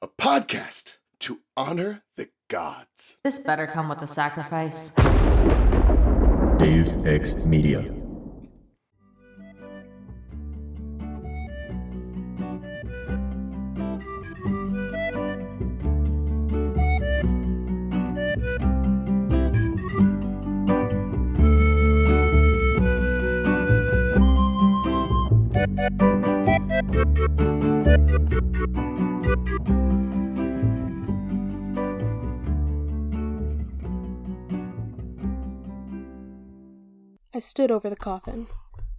a podcast to honor the gods. This better come with a sacrifice. Dave X Media. I stood over the coffin.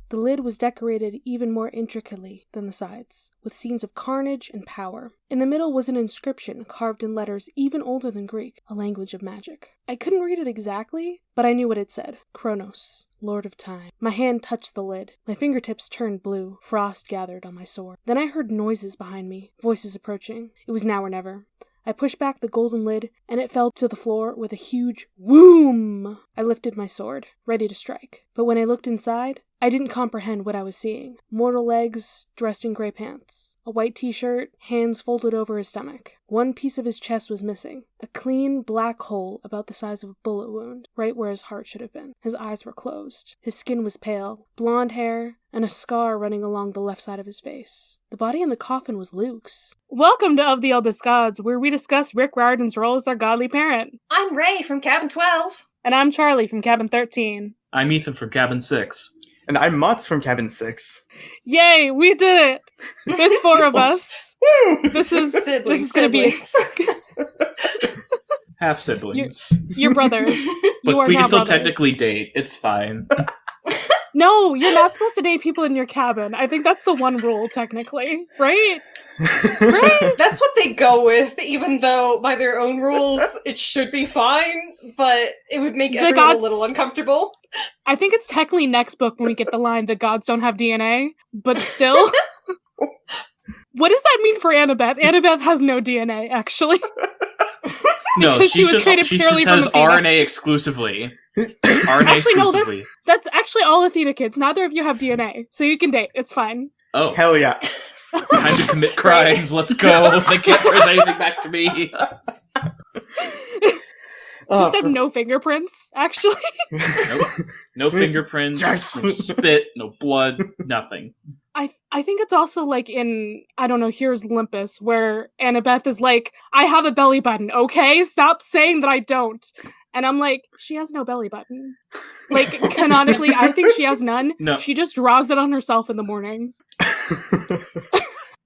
The lid was decorated even more intricately than the sides, with scenes of carnage and power. In the middle was an inscription carved in letters even older than Greek, a language of magic. I couldn't read it exactly, but I knew what it said. Kronos, Lord of Time. My hand touched the lid. My fingertips turned blue. Frost gathered on my sword. Then I heard noises behind me, voices approaching. It was now or never. I pushed back the golden lid, and it fell to the floor with a huge whoom! I lifted my sword, ready to strike. But when I looked inside, I didn't comprehend what I was seeing. Mortal legs dressed in gray pants. A white t-shirt, hands folded over his stomach. One piece of his chest was missing. A clean black hole about the size of a bullet wound, right where his heart should have been. His eyes were closed. His skin was pale, blonde hair, and a scar running along the left side of his face. The body in the coffin was Luke's. Welcome to Of the Eldest Gods, where we discuss Rick Riordan's role as our godly parent. I'm Raye from Cabin 12. And I'm Charlie from Cabin 13. I'm Ethan from Cabin 6. And I'm Mutz from Cabin 6. Yay, we did it! There's 4 of us. This is gonna be half siblings. Your brothers. But You are we can now still brothers. technically date. It's fine. No, you're not supposed to date people in your cabin. I think that's the one rule, technically. Right? Right? That's what they go with, even though by their own rules it should be fine, but it would make everyone a little uncomfortable. I think it's technically next book when we get the line, the gods don't have DNA, but still. What does that mean for Annabeth? Annabeth has no DNA, actually. No, she just has Athena. RNA exclusively. RNA Actually, exclusively. no, that's actually all Athena kids. Neither of you have DNA, so you can date. It's fine. Oh. Hell yeah. Time to commit crimes. Let's go. They can't trace anything back to me. Just have no fingerprints, actually. Nope. No fingerprints, Yes. no spit, no blood, nothing. I think it's also like in, I don't know, Here's Olympus, where Annabeth is like, I have a belly button, okay? Stop saying that I don't. And I'm like, she has no belly button. Like, canonically, I think she has none. No. She just draws it on herself in the morning.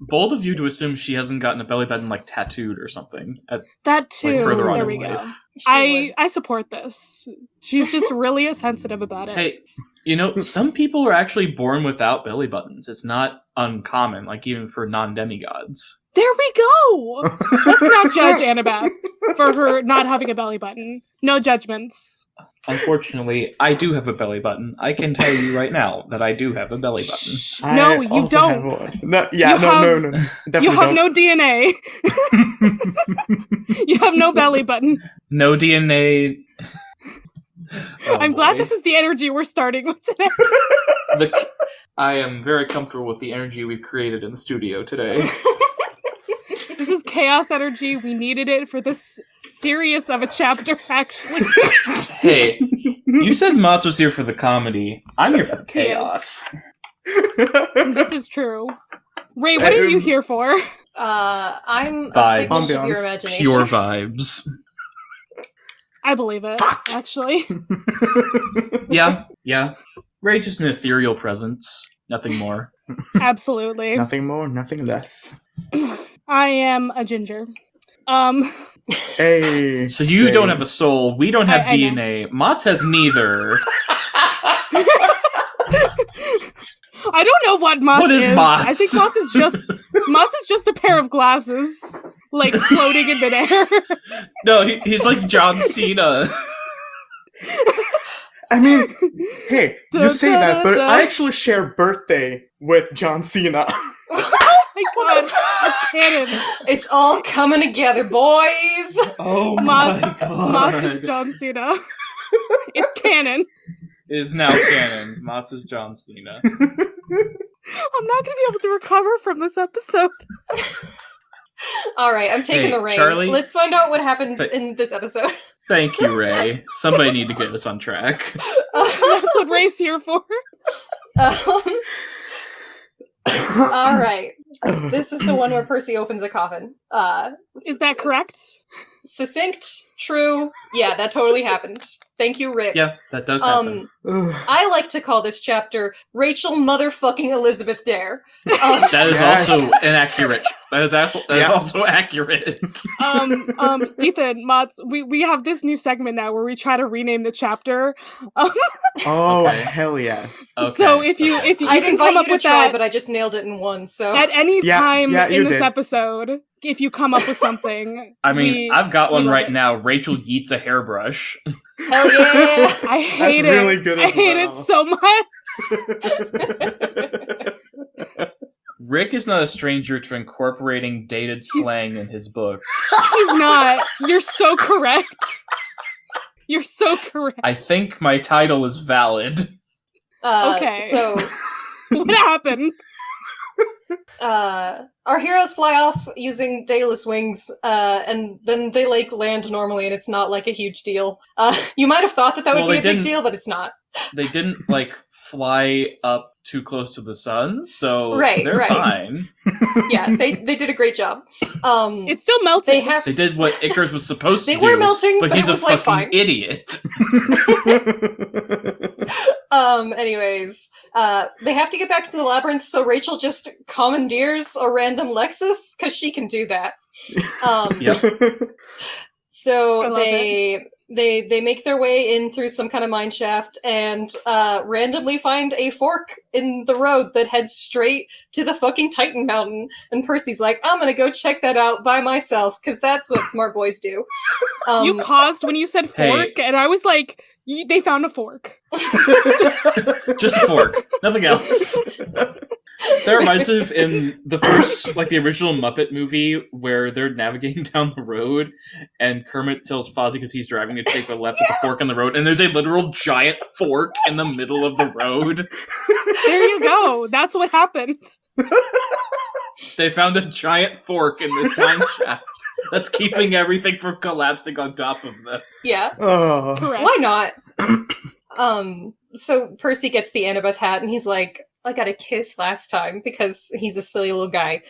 Bold of you to assume she hasn't gotten a belly button, like, tattooed or something. That too. Further on there in we go. life. I support this. She's just really sensitive about it. Hey, you know, some people are actually born without belly buttons. It's not uncommon, like even for non-demigods. There we go! Let's not judge Annabeth for her not having a belly button. No judgments. Unfortunately, I do have a belly button. I can tell you right now that I do have a belly button. No, you don't. No. You Definitely You have don't. no DNA. You have no belly button. No DNA. Oh, I'm glad this is the energy we're starting with today. I am very comfortable with the energy we've created in the studio today. This is chaos energy. We needed it for this serious of a chapter, actually. Hey, you said Mats was here for the comedy. I'm here for the chaos. This is true. Raye, what are you here for? I'm a Vibes. figment of your imagination. Pure vibes. I believe it, actually. Yeah. Raye, just an ethereal presence. Nothing more. Absolutely. Nothing more, nothing less. I am a ginger. Hey. So you don't have a soul. We don't have I know. DNA. Mats has neither. I don't know what Mats What is Mats? I think Mats is just a pair of glasses, like floating in midair. No, he's like John Cena. I mean, hey, you say that, but I actually share birthday with John Cena. Oh my god, that's canon. It's all coming together, boys! Oh my Mats god. is John Cena. It's canon. It is now canon. Mats is John Cena. I'm not going to be able to recover from this episode. All right, I'm taking Hey, the reign. Charlie? Let's find out what happened But- in this episode. Thank you, Raye. Somebody need to get us on track. That's what Ray's here for. All right. This is the one where Percy opens a coffin. Is that correct? Succinct, true. Yeah, that totally happened. Thank you, Rick. Yeah, that does happen. I like to call this chapter Rachel motherfucking Elizabeth Dare. That is Yes. also inaccurate. That is also accurate. Ethan, Mods, we have this new segment now where we try to rename the chapter. Oh, Okay. hell yes. Okay. So if you I'd can invite come you up to with try, that but I just nailed it in one, so... at any Yeah, time yeah, you in this did. episode, if you come up with something, I mean, I've got we one love right it. now. Rachel yeets a hairbrush. Hell yeah! I hate it. really good I as hate it well. so much. Rick is not a stranger to incorporating dated slang in his books. He's not. You're so correct. You're so correct. I think my title is valid. Okay. So, What happened? our heroes fly off using dataless wings, and then they, land normally, and it's not, a huge deal. You might have thought that would Well, be they a big didn't- deal, but it's not. They didn't, fly up too close to the sun, so Right, they're right. fine. Yeah, they did a great job. It's still melting. They have... They did what Icarus was supposed They to do. were melting, but he's it was, a fucking fine. idiot. Anyways, they have to get back to the labyrinth, so Rachel just commandeers a random Lexus, because she can do that. Yep. So I love they make their way in through some kind of mine shaft and randomly find a fork in the road that heads straight to the fucking Titan Mountain. And Percy's like, I'm gonna go check that out by myself, because that's what smart boys do. You paused when you said Hey. fork, and I was like, they found a fork. Just a fork. Nothing else. That reminds me of in the first, the original Muppet movie where they're navigating down the road and Kermit tells Fozzie because he's driving to take the left with a fork on the road and there's a literal giant fork in the middle of the road. There you go. That's what happened. They found a giant fork in this mine shaft that's keeping everything from collapsing on top of them. Yeah. Oh. Correct. Why not? So Percy gets the Annabeth hat and he's like, I got a kiss last time, because he's a silly little guy.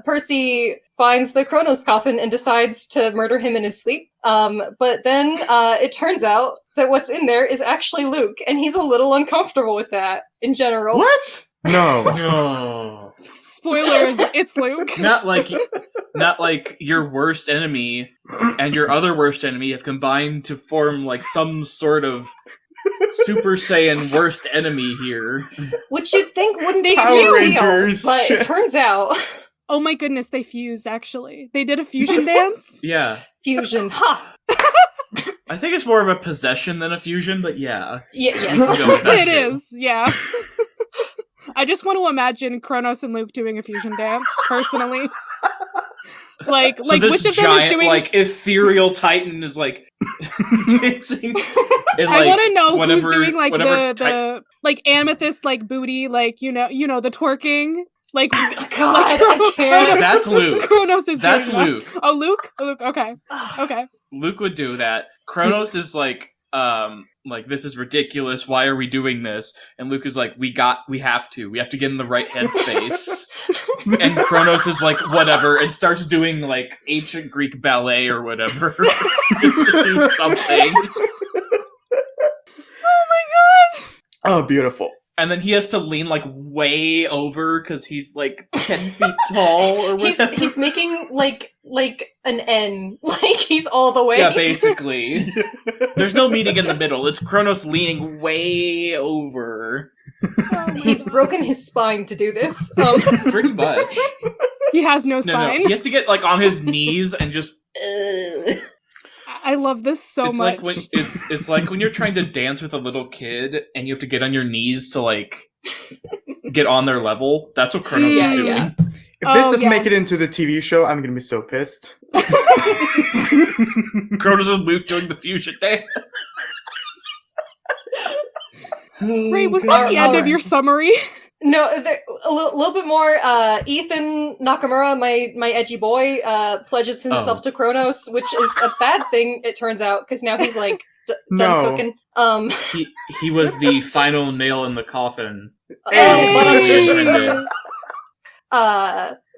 Percy finds the Kronos coffin and decides to murder him in his sleep. But then it turns out that what's in there is actually Luke, and he's a little uncomfortable with that in general. What? No. No. Spoilers, it's Luke. Not like your worst enemy and your other worst enemy have combined to form some sort of Super Saiyan worst enemy here. Which you'd think wouldn't be a Power big deal, Rangers. but it turns out Oh my goodness, they fused, actually. They did a fusion dance? Yeah. fusion. Ha! I think it's more of a possession than a fusion, but yeah. Yes. We can go with that It too. is, yeah. I just want to imagine Kronos and Luke doing a fusion dance, personally. So this which of them is giant, doing... ethereal titan is dancing. And, I want to know whatever- who's doing whatever the amethyst booty, you know the twerking. God, I can't. That's Luke. Kronos is That's doing that. Luke. Oh, Luke? Luke, okay. Okay. Luke would do that. Kronos is this is ridiculous. Why are we doing this? And Luke is like, we have to get in the right headspace. And Kronos is like, whatever, and starts doing ancient Greek ballet or whatever. Just to do something. Oh, beautiful. And then he has to lean way over because he's 10 feet tall or whatever. He's making an N. He's all the way. Yeah, basically. There's no meeting in the middle. It's Kronos leaning way over. He's broken his spine to do this. Pretty much. He has no No, spine. he has to get on his knees and just. I love this so It's much. it's like when you're trying to dance with a little kid and you have to get on your knees to get on their level. That's what Kronos Yeah, is doing. yeah. If this Oh, doesn't make it yes. into the TV show, I'm gonna be so pissed. Kronos and Luke doing the fusion dance. Ray, was that the end of your summary? No, a little bit more. Ethan Nakamura, my edgy boy, pledges himself to Kronos, which is a bad thing, it turns out, because now he's like done cooking. He was the final nail in the coffin.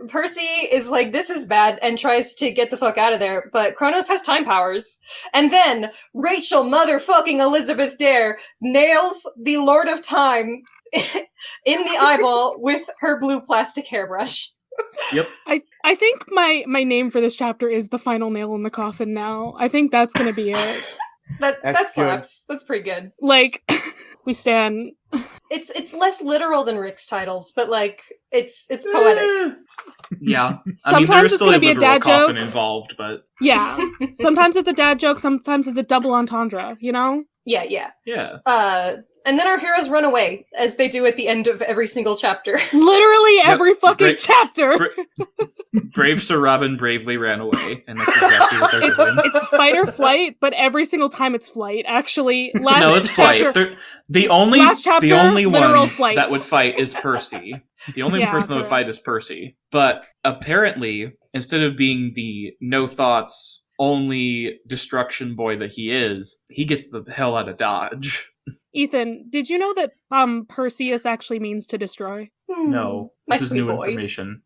Percy is like, this is bad, and tries to get the fuck out of there, but Kronos has time powers. And then Rachel motherfucking Elizabeth Dare nails the Lord of Time in the eyeball with her blue plastic hairbrush. Yep. I think my name for this chapter is the final nail in the coffin now. I think that's gonna be it. that slaps. That's pretty good. Like, we stand. It's less literal than Rick's titles, but like it's poetic. Yeah. Sometimes it's gonna be a dad coffin joke involved, but yeah. Sometimes it's a dad joke, sometimes it's a double entendre, you know? Yeah. And then our heroes run away, as they do at the end of every single chapter. Literally every fucking chapter! Brave Sir Robin bravely ran away, and that's exactly what they're doing. It's fight or flight, but every single time it's flight. Actually, it's chapter, flight. The only one flight that would fight is Percy. The only person that would fight is Percy. But apparently, instead of being the no thoughts, only destruction boy that he is, he gets the hell out of Dodge. Ethan, did you know that Perseus actually means to destroy? No, this is new information.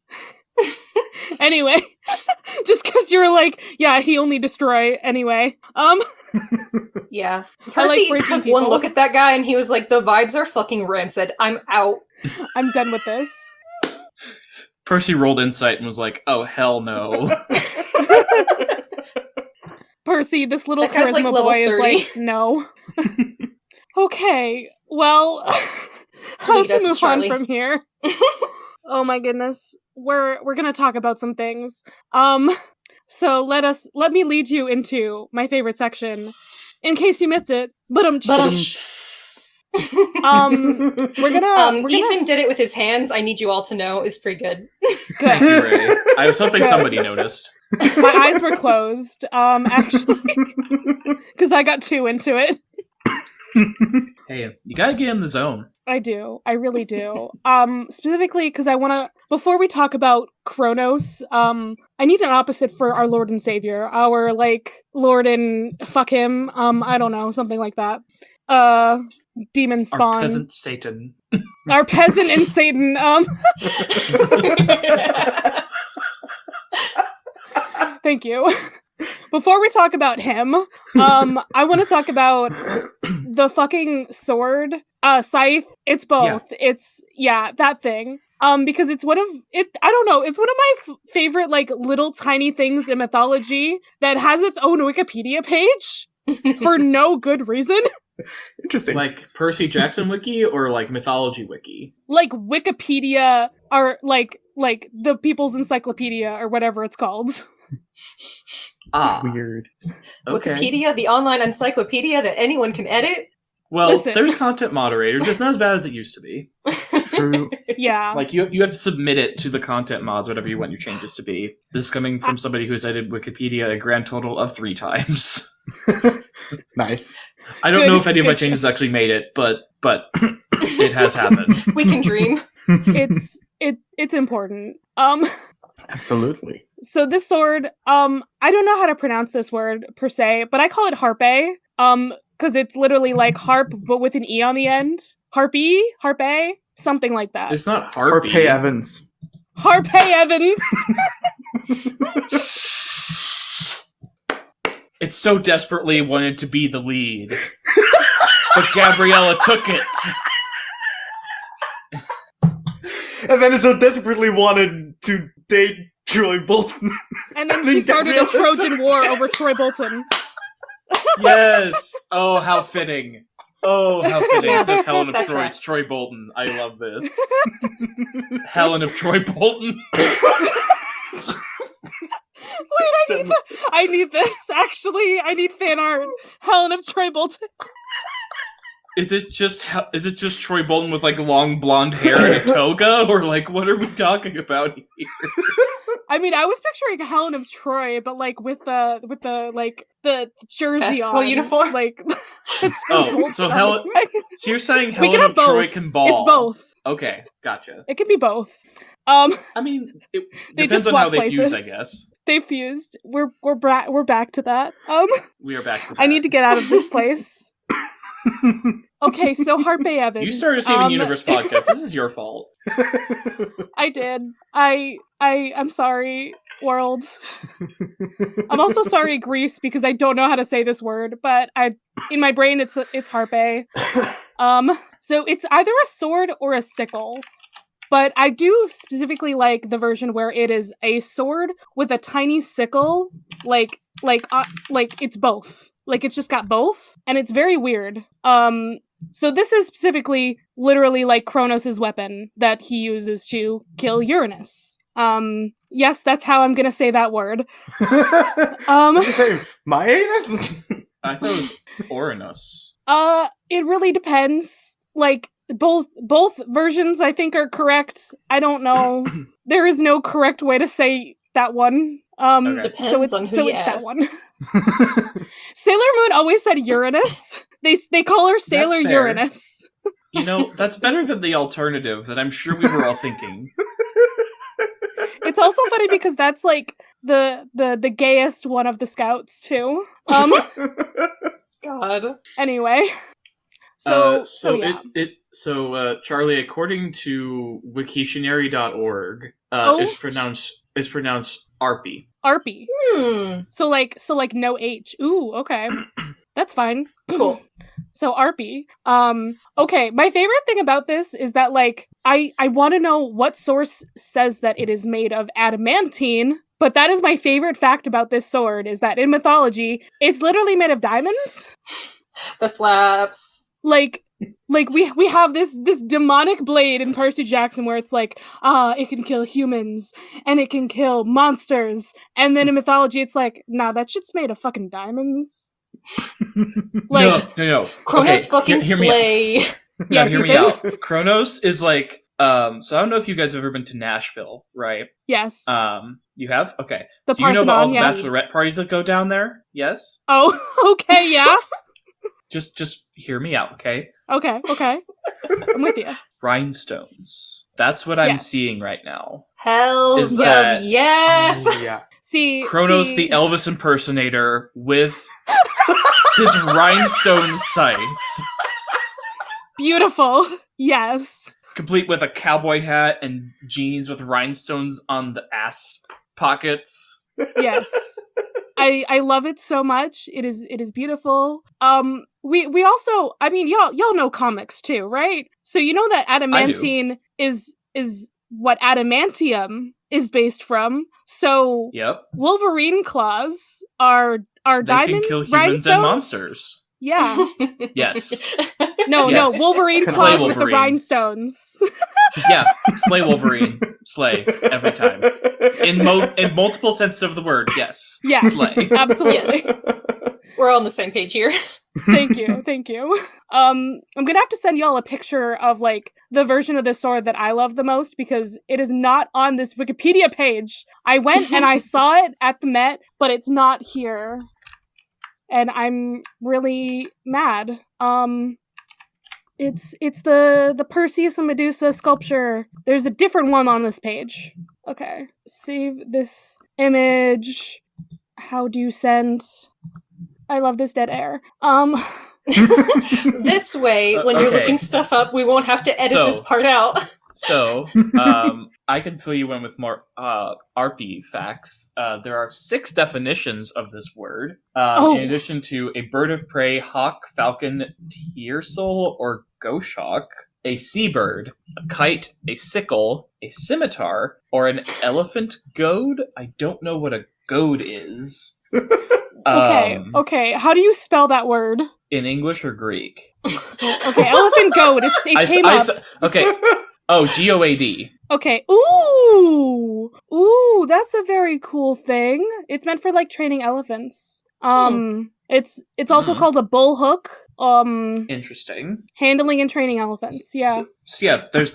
Anyway, just because you were like, yeah, he only destroy anyway. Yeah. Percy took one look at that guy and he was like, the vibes are fucking rancid. I'm out. I'm done with this. Percy rolled insight and was like, oh, hell no. Percy, this little charisma boy 30. Is like, no. Okay, well, how to move on from here? Oh my goodness. We're gonna talk about some things. So let me lead you into my favorite section, in case you missed it. We're gonna Ethan did it with his hands. I need you all to know is pretty good. Thank you, Raye. I was hoping somebody noticed. My eyes were closed, actually, because I got too into it. Hey, you gotta get in the zone. I do. I really do. Specifically because I want to, before we talk about Kronos, I need an opposite for our Lord and Savior. Our, like, Lord and fuck him. I don't know, something like that. Demon spawn. Our peasant Satan. Our peasant and Satan, Thank you. Before we talk about him, I want to talk about the fucking sword, scythe. It's both. Yeah. It's that thing. Because it's one of my favorite like little tiny things in mythology that has its own Wikipedia page for no good reason. Interesting. Like Percy Jackson wiki or like mythology wiki? Like Wikipedia or like the People's Encyclopedia or whatever it's called. Weird. Okay. Wikipedia, the online encyclopedia that anyone can edit? Well, there's content moderators. It's not as bad as it used to be. True. Yeah. Like, you have to submit it to the content mods, whatever you want your changes to be. This is coming from somebody who has edited Wikipedia a grand total of 3 times. Nice. I don't know if any of my changes actually made it, but it has happened. We can dream. It's important. Absolutely. So this sword, I don't know how to pronounce this word per se, but I call it harpe, because it's literally like harp, but with an E on the end. Harpy? Harpe? Something like that. It's not harpy. Harpe Evans. Harpe Evans! It so desperately wanted to be the lead. But Gabriella took it. And then it so desperately wanted to date Troy Bolton. And then she started a Trojan War over Troy Bolton. Yes! Oh, how fitting. Oh, how fitting. It says Helen of Troy. It's Troy Bolton. I love this. Helen of Troy Bolton. Wait, I need this, actually. I need fan art. Helen of Troy Bolton. Is it just Troy Bolton with like long blonde hair and a toga, or like what are we talking about here? I mean, I was picturing Helen of Troy, but like with the jersey basketball on, uniform. like so you're saying Helen of Troy can ball? It's both. Okay, gotcha. It can be both. I mean, it They depends just on how swap they fuse, I places. guess. They fused. We're back to that. We are back to that. I need to get out of this place. Okay, so Harpe Evans. You started Saving Universe podcast. This is your fault. I did. I'm sorry, world. I'm also sorry, Greece, because I don't know how to say this word, but in my brain it's Harpe. So it's either a sword or a sickle. But I do specifically like the version where it is a sword with a tiny sickle, like it's both. Like it's just got both, and it's very weird. So this is specifically literally like Kronos' weapon that he uses to kill Uranus. Yes, that's how I'm gonna say that word. Did you say my anus? I thought it was Uranus. It really depends. Like both versions I think are correct. I don't know. There is no correct way to say that one. Okay. Depends on who you that ask. one. Sailor Moon always said Uranus. They call her Sailor That's fair. Uranus. You know, that's better than the alternative that I'm sure we were all thinking. It's also funny because that's like the gayest one of the scouts too. God. Anyway. So yeah. Charlie, according to wiktionary.org, it's pronounced Arpy. Arpy. Hmm. So like no H. Ooh, okay. That's fine. Cool. So Arpy. Okay, my favorite thing about this is that like I want to know what source says that it is made of adamantine, but that is my favorite fact about this sword is that in mythology, it's literally made of diamonds. That slaps. Like we have this demonic blade in Percy Jackson where it's like, it can kill humans and it can kill monsters. And then in mythology it's like, nah, that shit's made of fucking diamonds. Like No. Kronos fucking hear me slay. out. Yes, Hear me Ethan? out. Kronos is like, so I don't know if you guys have ever been to Nashville, right? Yes. You have? Okay. The So you know about all the Parthenon, yes. bachelorette parties that go down there? Yes? Oh, okay, yeah. Just hear me out, okay? Okay. I'm with you. Rhinestones. That's what I'm Yes. seeing right now. Hells Is of that- yes. Oh, yeah. See, Kronos the Elvis impersonator with his rhinestone scythe, beautiful. Yes. complete with a cowboy hat and jeans with rhinestones on the ass pockets. Yes. I love it so much. It is beautiful. We also, I mean, y'all know comics too, right? So you know that adamantine is what adamantium is based from. So Yep. Wolverine claws are They diamond can kill humans rhinestones? and monsters. Yeah. Yes. No, Yes. Wolverine Slay claws with the Wolverine. rhinestones. Yeah. Slay Wolverine. Slay. Every time. In multiple senses of the word, yes. Yes. Slay. Absolutely. Yes. We're on the same page here. Thank you. I'm gonna have to send y'all a picture of like the version of this sword that I love the most because it is not on this Wikipedia page. I went and I saw it at the Met, but it's not here. And I'm really mad. It's the Perseus and Medusa sculpture. There's a different one on this page. Okay. Save this image. How do you send? I love this dead air. This way, when you're okay. looking stuff up, we won't have to edit So- this part out. So, I can fill you in with more RP facts. There are 6 definitions of this word, in addition to a bird of prey, hawk, falcon, tiercel, or goshawk, a seabird, a kite, a sickle, a scimitar, or an elephant goad. I don't know what a goad is. Okay. How do you spell that word? In English or Greek? Okay, elephant goad. It came up. Okay. Oh, GOAD. Okay. Ooh, that's a very cool thing. It's meant for like training elephants. It's also called a bull hook. Interesting. Handling and training elephants. Yeah. So yeah, there's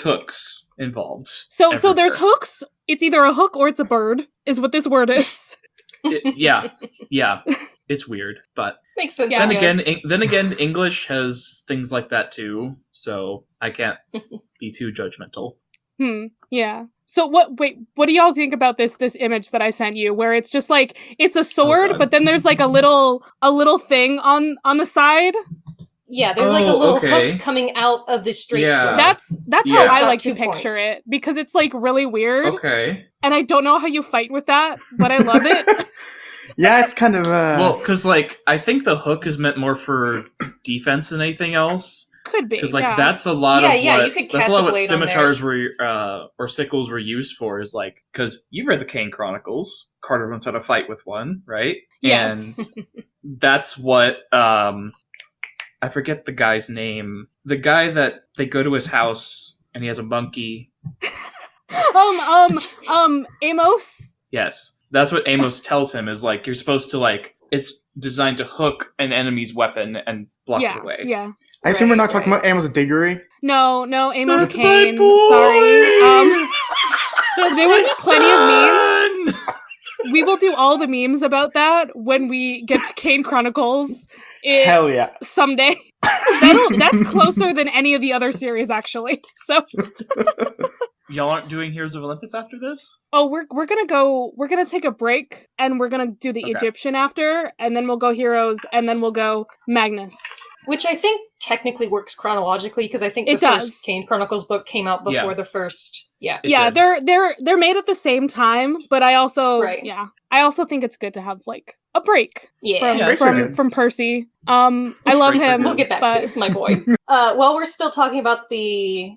hooks involved. So there's everywhere. hooks. It's either a hook or it's a bird. Is what this word is. Yeah. it's weird, but Makes sense. Yeah. then again, English has things like that too, so I can't be too judgmental. Yeah. So what do y'all think about this image that I sent you, where it's just like it's a sword, God. but then there's like a little thing on the side? Yeah, there's like a little okay. hook coming out of the straight Yeah. sword. That's Yeah. how It's I got like to 2 picture points. it, because it's like really weird, Okay. and I don't know how you fight with that, but I love it. Yeah, it's kind of Well, because like I think the hook is meant more for defense than anything else. Could be, Because like yeah. that's a lot of Yeah, what you could that's catch a lot a of what blade on scimitars were or sickles were used for. Is like because you've read the Kane Chronicles. Carter learns how to fight with one, right? Yes. And that's what I forget the guy's name. The guy that they go to his house and he has a monkey. Amos. Yes, that's what Amos tells him. Is like you're supposed to like it's designed to hook an enemy's weapon and block it away. Yeah. I assume we're not Right, talking about Amos Diggory. No, Amos That's my Kane. boy! Sorry. There was plenty of memes. We will do all the memes about that when we get to Kane Chronicles. Hell yeah. Someday. That's closer than any of the other series, actually. So. Y'all aren't doing Heroes of Olympus after this? Oh, we're gonna take a break, and we're gonna do the Okay. Egyptian after, and then we'll go Heroes, and then we'll go Magnus. Which I think technically works chronologically, because I think the It does. first Kane Chronicles book came out before Yeah. the first. Yeah. It Yeah, did. they're made at the same time, but I also Right. I also think it's good to have like a break Yeah. Yeah, from Percy. I love Breaks are him. good. We'll get back but to my boy. While we're still talking about the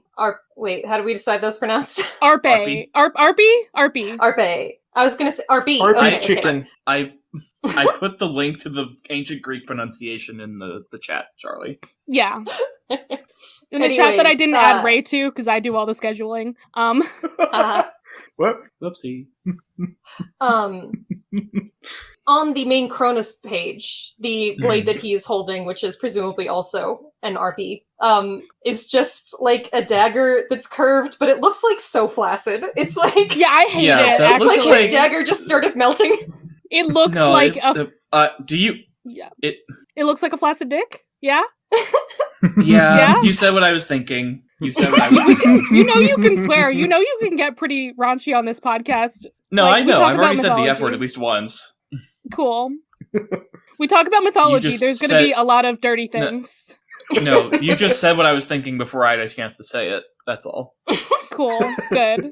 wait, how do we decide those pronounced? Arpe. Arpe. Arpe. I was gonna say RB. Arby's Okay, chicken. I put the link to the ancient Greek pronunciation in the chat, Charlie. Yeah. In the chat that I Anyways, didn't add Raye to, because I do all the scheduling. Whoops. Whoopsie. On the main Cronus page, the blade that he is holding, which is presumably also an RP, is just like a dagger that's curved, but it looks like so flaccid. It's like Yeah, I hate Yeah, it. that it's looks like Actually, his dagger just started melting. it looks No, like do you? yeah. It. It looks like a flaccid dick. Yeah. Yeah, Yeah? you said what I was thinking. You said what I was thinking. You know you can swear. You know you can get pretty raunchy on this podcast. No, Like, I we know. talk I've already about said the F mythology. word at least once. Cool. We talk about mythology. just There's going to said- be a lot of dirty No. things. No, you just said what I was thinking before I had a chance to say it. That's all. Cool. Good.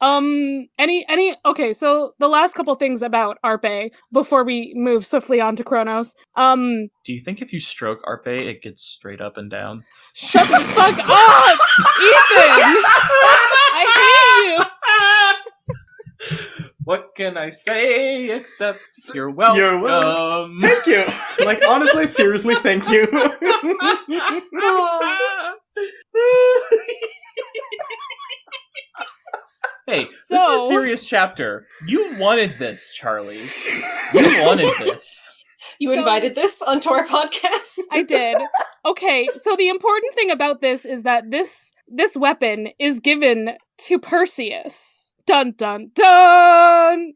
Okay, so the last couple things about Arpe before we move swiftly on to Kronos. Do you think if you stroke Arpe, it gets straight up and down? Shut the fuck up! Ethan! I hate you! What can I say except you're welcome? You're welcome. Thank you. Like, honestly, seriously, thank you. Hey, this is So- a serious chapter. You wanted this, Charlie. You wanted this. You So- invited this onto our podcast. I did. Okay, so the important thing about this is that this weapon is given to Perseus. Dun dun dun.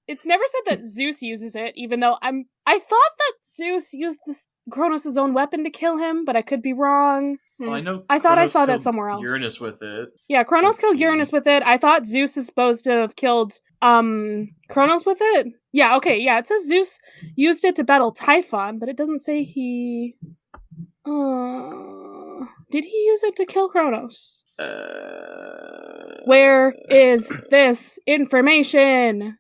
It's never said that Zeus uses it, even though I thought that Zeus used this Kronos' own weapon to kill him, but I could be wrong. Well, I know. I thought I Kronos saw that killed somewhere else. Uranus with it. Yeah, Kronos Let's killed see. Uranus with it. I thought Zeus is supposed to have killed Kronos with it. Yeah, okay, yeah, it says Zeus used it to battle Typhon, but it doesn't say he did he use it to kill Kronos? Where is this information?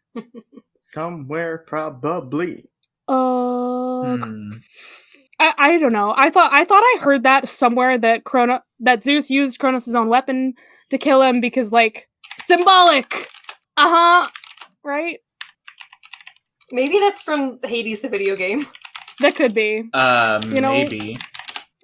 Somewhere, probably. I don't know. I thought I heard that somewhere that that Zeus used Kronos' own weapon to kill him because, like, symbolic. Right? Maybe that's from Hades, the video game. That could be. You know, Maybe.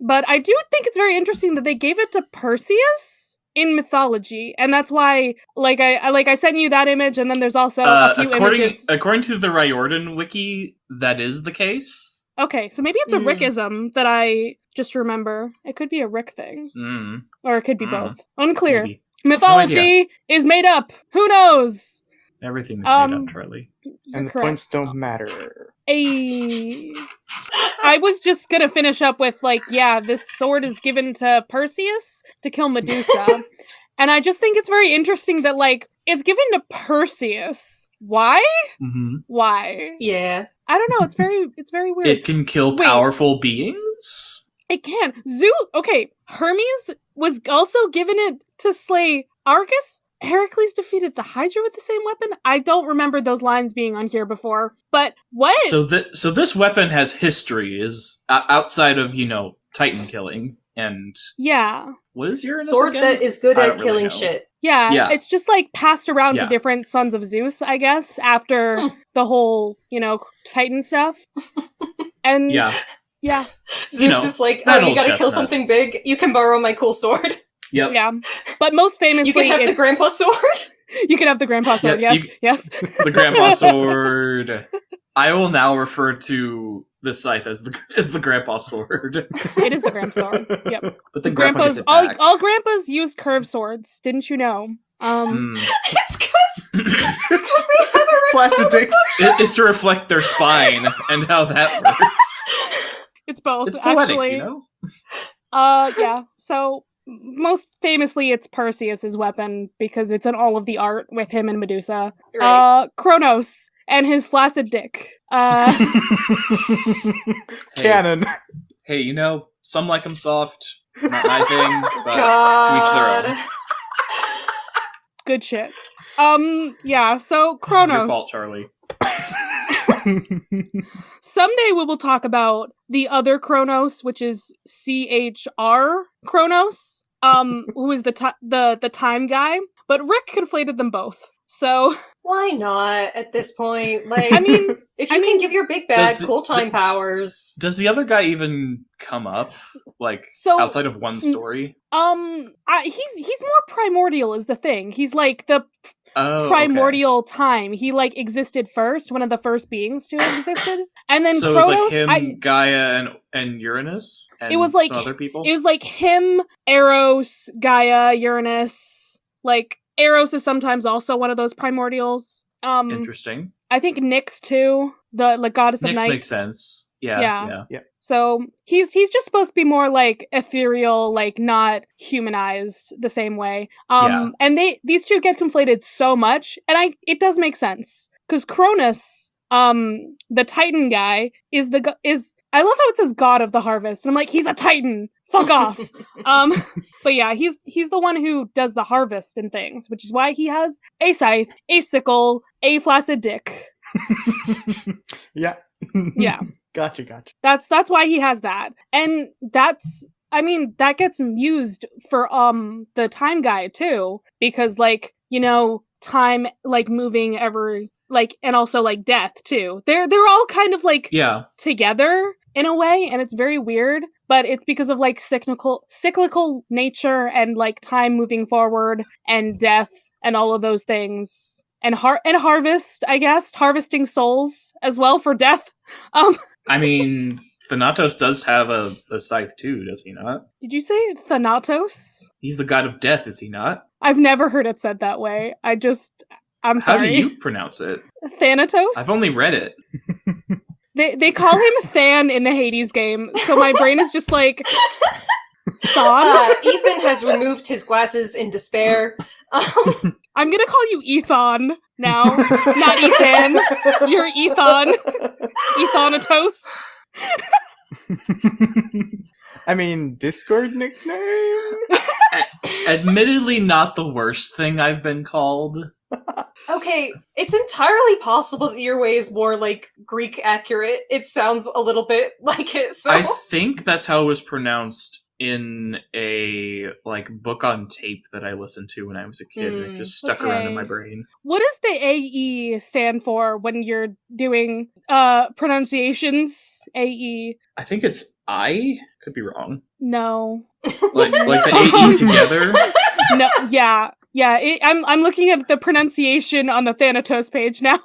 But I do think it's very interesting that they gave it to Perseus in mythology, and that's why, like I sent you that image, and then there's also a few images. According to the Riordan wiki, that is the case. Okay, so maybe it's a Rickism that I just remember. It could be a Rick thing. Or it could be both. Unclear. Maybe. Mythology is made up. Who knows? Everything is made up, Charlie. And the Correct. points don't matter. I was just gonna finish up with, like, yeah, this sword is given to Perseus to kill Medusa. And I just think it's very interesting that, like, it's given to Perseus. Why? Mm-hmm. Why? Yeah. I don't know. It's very weird. It can kill powerful beings? It can. Okay, Hermes was also given it to slay Argus. Heracles defeated the Hydra with the same weapon? I don't remember those lines being on here before. But what? So this weapon has history, is outside of, Titan killing. And yeah. What is Uranus sword again? that is good at killing shit. Yeah, it's just like passed around to different sons of Zeus, I guess, after the whole, Titan stuff. And yeah. Zeus is like, you gotta kill something big. You can borrow my cool sword. Yep. Yeah. But most famously, you can have the grandpa sword. You can have the grandpa sword. Yes. The grandpa sword. I will now refer to the scythe as the grandpa sword. It is the grandpa sword. Yep. But the grandpas, all grandpas use curved swords. Didn't you know? It's because they have erectile dysfunction. It's to reflect their spine and how that works. It's both. It's poetic, actually. Yeah. So most famously, it's Perseus's weapon because it's in all of the art with him and Medusa. Right. Kronos and his flaccid dick. Canon. Hey, some like them soft. Not my thing, but God. to each their own. Good shit. Yeah, so Kronos. Your fault, Charlie. Someday we will talk about the other Kronos, which is CHR Kronos, who is the time guy. But Rick conflated them both. So why not at this point? Like, I mean, if you can give your big bad cool time powers. Does the other guy even come up, outside of one story? He's more primordial is the thing. He's like the primordial time. He existed first, one of the first beings to have existed. And then so Kronos, it was like him, Gaia, and Uranus? And it was like some other people? It was like him, Eros, Gaia, Uranus. Like Eros is sometimes also one of those primordials. Interesting. I think Nyx too, the goddess of Nyx night. makes sense. Yeah. So he's just supposed to be more like ethereal, like not humanized the same way. And these two get conflated so much, and it does make sense because Cronus, the Titan guy, is I love how it says God of the Harvest, and I'm like, he's a Titan. Fuck off. But yeah, he's the one who does the harvest and things, which is why he has a scythe, a sickle, a flaccid dick. Yeah. Yeah. Gotcha. That's why he has that. And that gets used for the time guy too, because time moving every and also death too. They're all kind of together in a way, and it's very weird, but it's because of cyclical nature and time moving forward and death and all of those things. And harvest, I guess, harvesting souls as well for death. Thanatos does have a scythe too, does he not? Did you say Thanatos? He's the god of death, is he not? I've never heard it said that way. I'm sorry. How do you pronounce it? Thanatos? I've only read it. They call him Than in the Hades game, so my brain is just like... Ethan has removed his glasses in despair. I'm gonna call you Ethon now. Not Ethan. You're Ethon. Ethanatos. Discord nickname? Admittedly not the worst thing I've been called. Okay, it's entirely possible that your way is more Greek accurate. It sounds a little bit like it, so I think that's how it was pronounced in a book on tape that I listened to when I was a kid, and it just stuck around in my brain. What does the AE stand for when you're doing pronunciations? AE. I think it's I. Could be wrong. No. Like the AE together? No. Yeah. Yeah. I'm looking at the pronunciation on the Thanatos page now.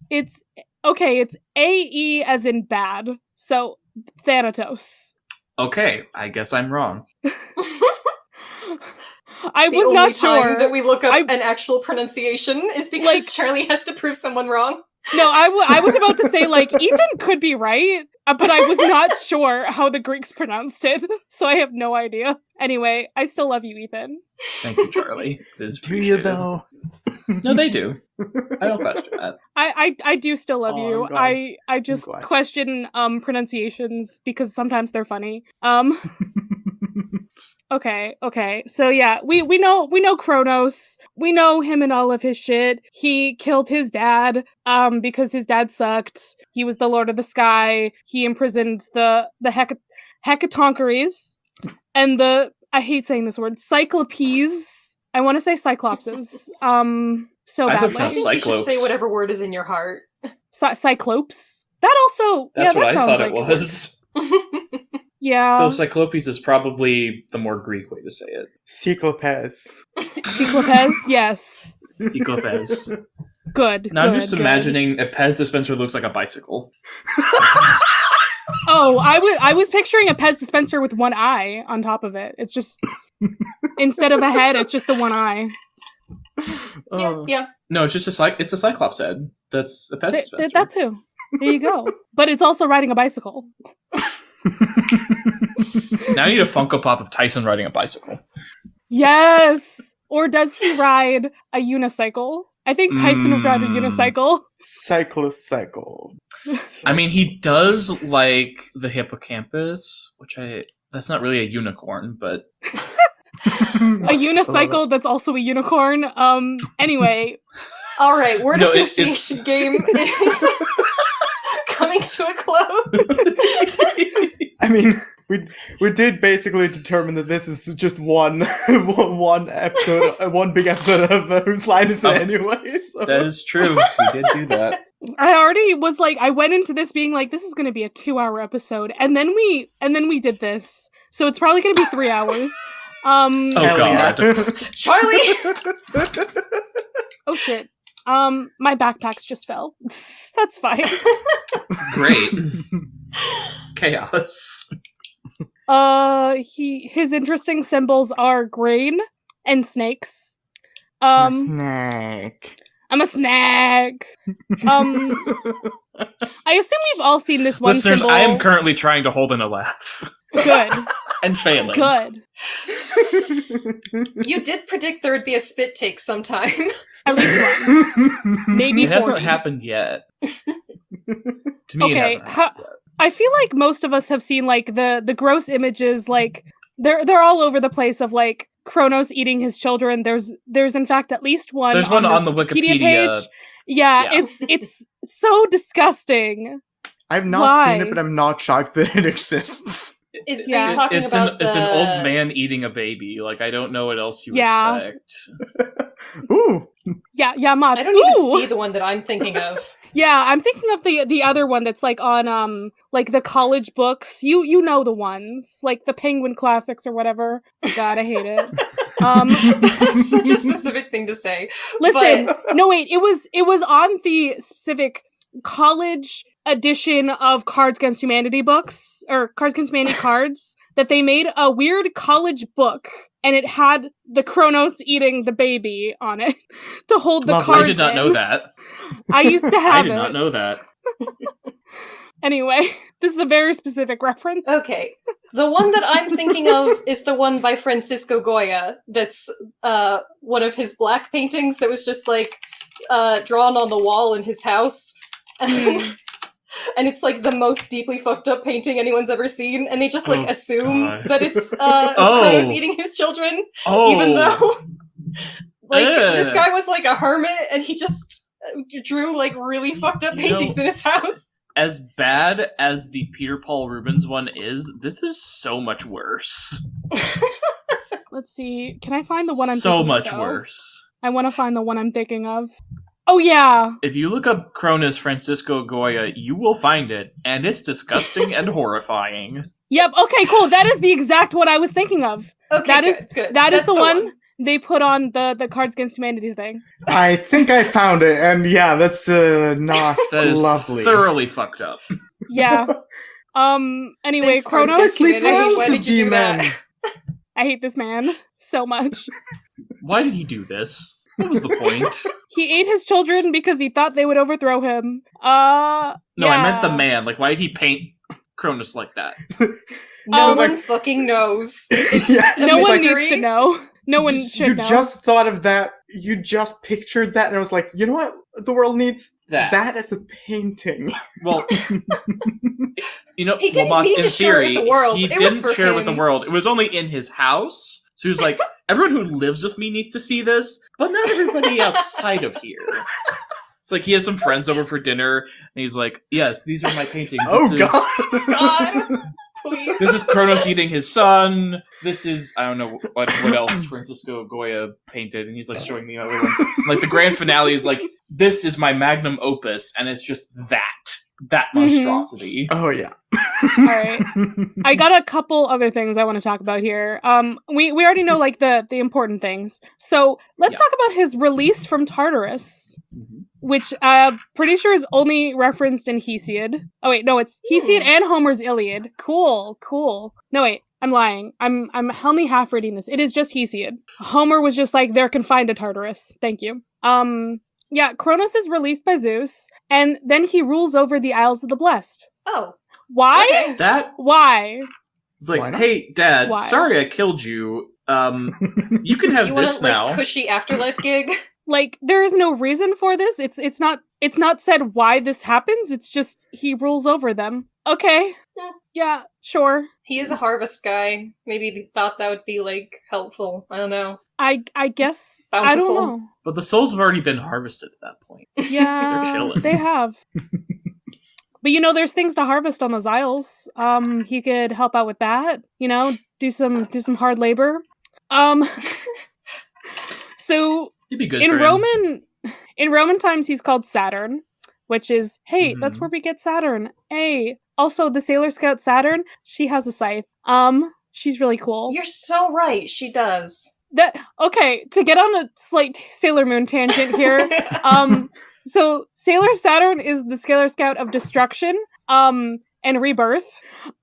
It's okay. It's AE as in bad. So Thanatos. Okay, I guess I'm wrong. I was not sure that we look up an actual pronunciation is because Charlie has to prove someone wrong. No, I was about to say, like, Ethan could be right, but I was not sure how the Greeks pronounced it, so I have no idea. Anyway, I still love you, Ethan. Thank you, Charlie. It is Do you appreciated. though? No, they do. I don't question that. I do still love Oh, you. I'm glad. I just glad. question pronunciations because sometimes they're funny. Okay. So yeah, we know Kronos. We know him and all of his shit. He killed his dad because his dad sucked. He was the Lord of the Sky. He imprisoned the Hecatoncheires and I hate saying this word, Cyclopes. I want to say Cyclopses. So I badly. thought I think you should Cyclopes. say whatever word is in your heart. Cyclopes. That also That's that what I sounds thought like it was. Yeah. Though Cyclopes is probably the more Greek way to say it. Cyclopes. Cyclopes, yes. Cyclopes. Good. Now I'm good, just good. imagining a Pez dispenser looks like a bicycle. Oh, I was picturing a Pez dispenser with one eye on top of it. It's just instead of a head, it's just the one eye. Yeah. No, it's just it's a Cyclops head. That's a Pez dispenser. That too. There you go. But it's also riding a bicycle. Now I need a Funko Pop of Tyson riding a bicycle. Yes. Or does he ride a unicycle? I think Tyson would ride a unicycle. Cycle. I mean, he does like the hippocampus, that's not really a unicorn, but A unicycle that's also a unicorn. Anyway. All right, word No, association game is coming to a close. I mean, we did basically determine that this is just one episode, one big episode of Whose Line Is It Anyway? So. that is true. We did do that. I already was like, I went into this being like, this is going to be a 2-hour episode, and then we did this, so it's probably going to be 3 hours. Oh God. Charlie! Oh shit. My backpacks just fell. That's fine. Great. Chaos. His interesting symbols are grain and snakes. Snack. I'm a snack. I assume we've all seen this one Listeners, symbol. I am currently trying to hold in a laugh. Good. And failing. Good. You did predict there would be a spit take sometime. At least one. Maybe It hasn't 40. happened yet. To me, Okay, it hasn't happened yet. I feel like most of us have seen like the gross images, like they're all over the place of like Kronos eating his children. There's in fact at least one. There's one on this the Wikipedia page. Yeah, yeah. it's so disgusting. I've not Why? seen it, but I'm not shocked that it exists. Are you Yeah. talking It's about it's an old man eating a baby. Like, I don't know what else you Yeah. expect. Ooh. Yeah, Mats. I don't even Ooh! see the one that I'm thinking of. Yeah, I'm thinking of the other one that's like on like the college books. You know the ones like the Penguin Classics or whatever. Oh, God, I hate it. That's such a specific thing to say. Listen, no wait, it was on the specific college edition of Cards Against Humanity books or Cards Against Humanity cards that they made a weird college book. And it had the Kronos eating the baby on it to hold the Lovely. cards I did not in. know that. I used to have I did it. not know that. Anyway, this is a very specific reference. Okay. The one that I'm thinking of is the one by Francisco Goya that's one of his black paintings that was just like drawn on the wall in his house. And it's like the most deeply fucked up painting anyone's ever seen, and they just like Oh, assume God. that it's Oh. Kronos eating his children, even though like this guy was like a hermit and he just drew like really fucked up You paintings know- in his house. As bad as the Peter Paul Rubens one is, this is so much worse. Let's see. Can I find the one I'm so thinking much of, though? worse. I want to find the one I'm thinking of. Oh, yeah. If you look up Cronus Francisco Goya, you will find it, and it's disgusting and horrifying. Yep. Okay, cool. That is the exact one I was thinking of. Okay, That good, is good. That is That's the one they put on the Cards Against Humanity thing. I think I found it, and yeah, that's not That is lovely. thoroughly fucked up. Yeah. Anyway, Thanks, Cards Kronos. Against Humanity. Why did you do Demon. that? I hate this man so much. Why did he do this? What was the point? He ate his children because he thought they would overthrow him. No, yeah. I meant the man. Like, why did he paint Cronus like that? No one like- fucking knows. It's Yeah, a No one mystery. needs to know. No one should You know. just thought of that. You just pictured that, and I was like, you know what? The world needs That. as a painting. Well, you know, He didn't well, mean in to share it with theory, the world. he It was didn't for share it with the him. world. It was only in his house. So he was like, everyone who lives with me needs to see this, but not everybody outside of here. It's like he has some friends over for dinner, and he's like, yes, these are my paintings. Oh This is- God, please. This is Kronos eating his son. This is, I don't know what else Francisco Goya painted, and he's like showing me other ones. Like the grand finale is like, this is my magnum opus, and it's just that monstrosity. Oh yeah. All right. I got a couple other things I want to talk about here. We already know like the important things. So let's talk about his release from Tartarus, which pretty sure is only referenced in Hesiod. Oh wait, no, it's Hesiod and Homer's Iliad. Cool. No wait, I'm lying. I'm only half reading this. It is just Hesiod. Homer was just like, they're confined to Tartarus. Thank you. Yeah, Kronos is released by Zeus, and then he rules over the Isles of the Blessed. Oh, Why? okay. That Why? is Why like, not? hey, Dad, Why? sorry I killed you. You can have You want this a like now. cushy afterlife gig? Like, there is no reason for this. It's not said why this happens. It's just he rules over them. Okay. Yeah. Yeah, sure. He is a harvest guy. Maybe he thought that would be like helpful. I don't know. I guess I don't Bountiful. know. But the souls have already been harvested at that point. Yeah, chilling. they have. But you know, there's things to harvest on those isles. He could help out with that. You know, do some hard labor. So He'd be good in for him. Roman times, he's called Saturn, which is hey, that's Mhm. where we get Saturn. Hey, also the Sailor Scout Saturn, she has a scythe. She's really cool. You're so right. She does. That okay, to get on a slight Sailor Moon tangent here. So Sailor Saturn is the Sailor Scout of destruction, and rebirth.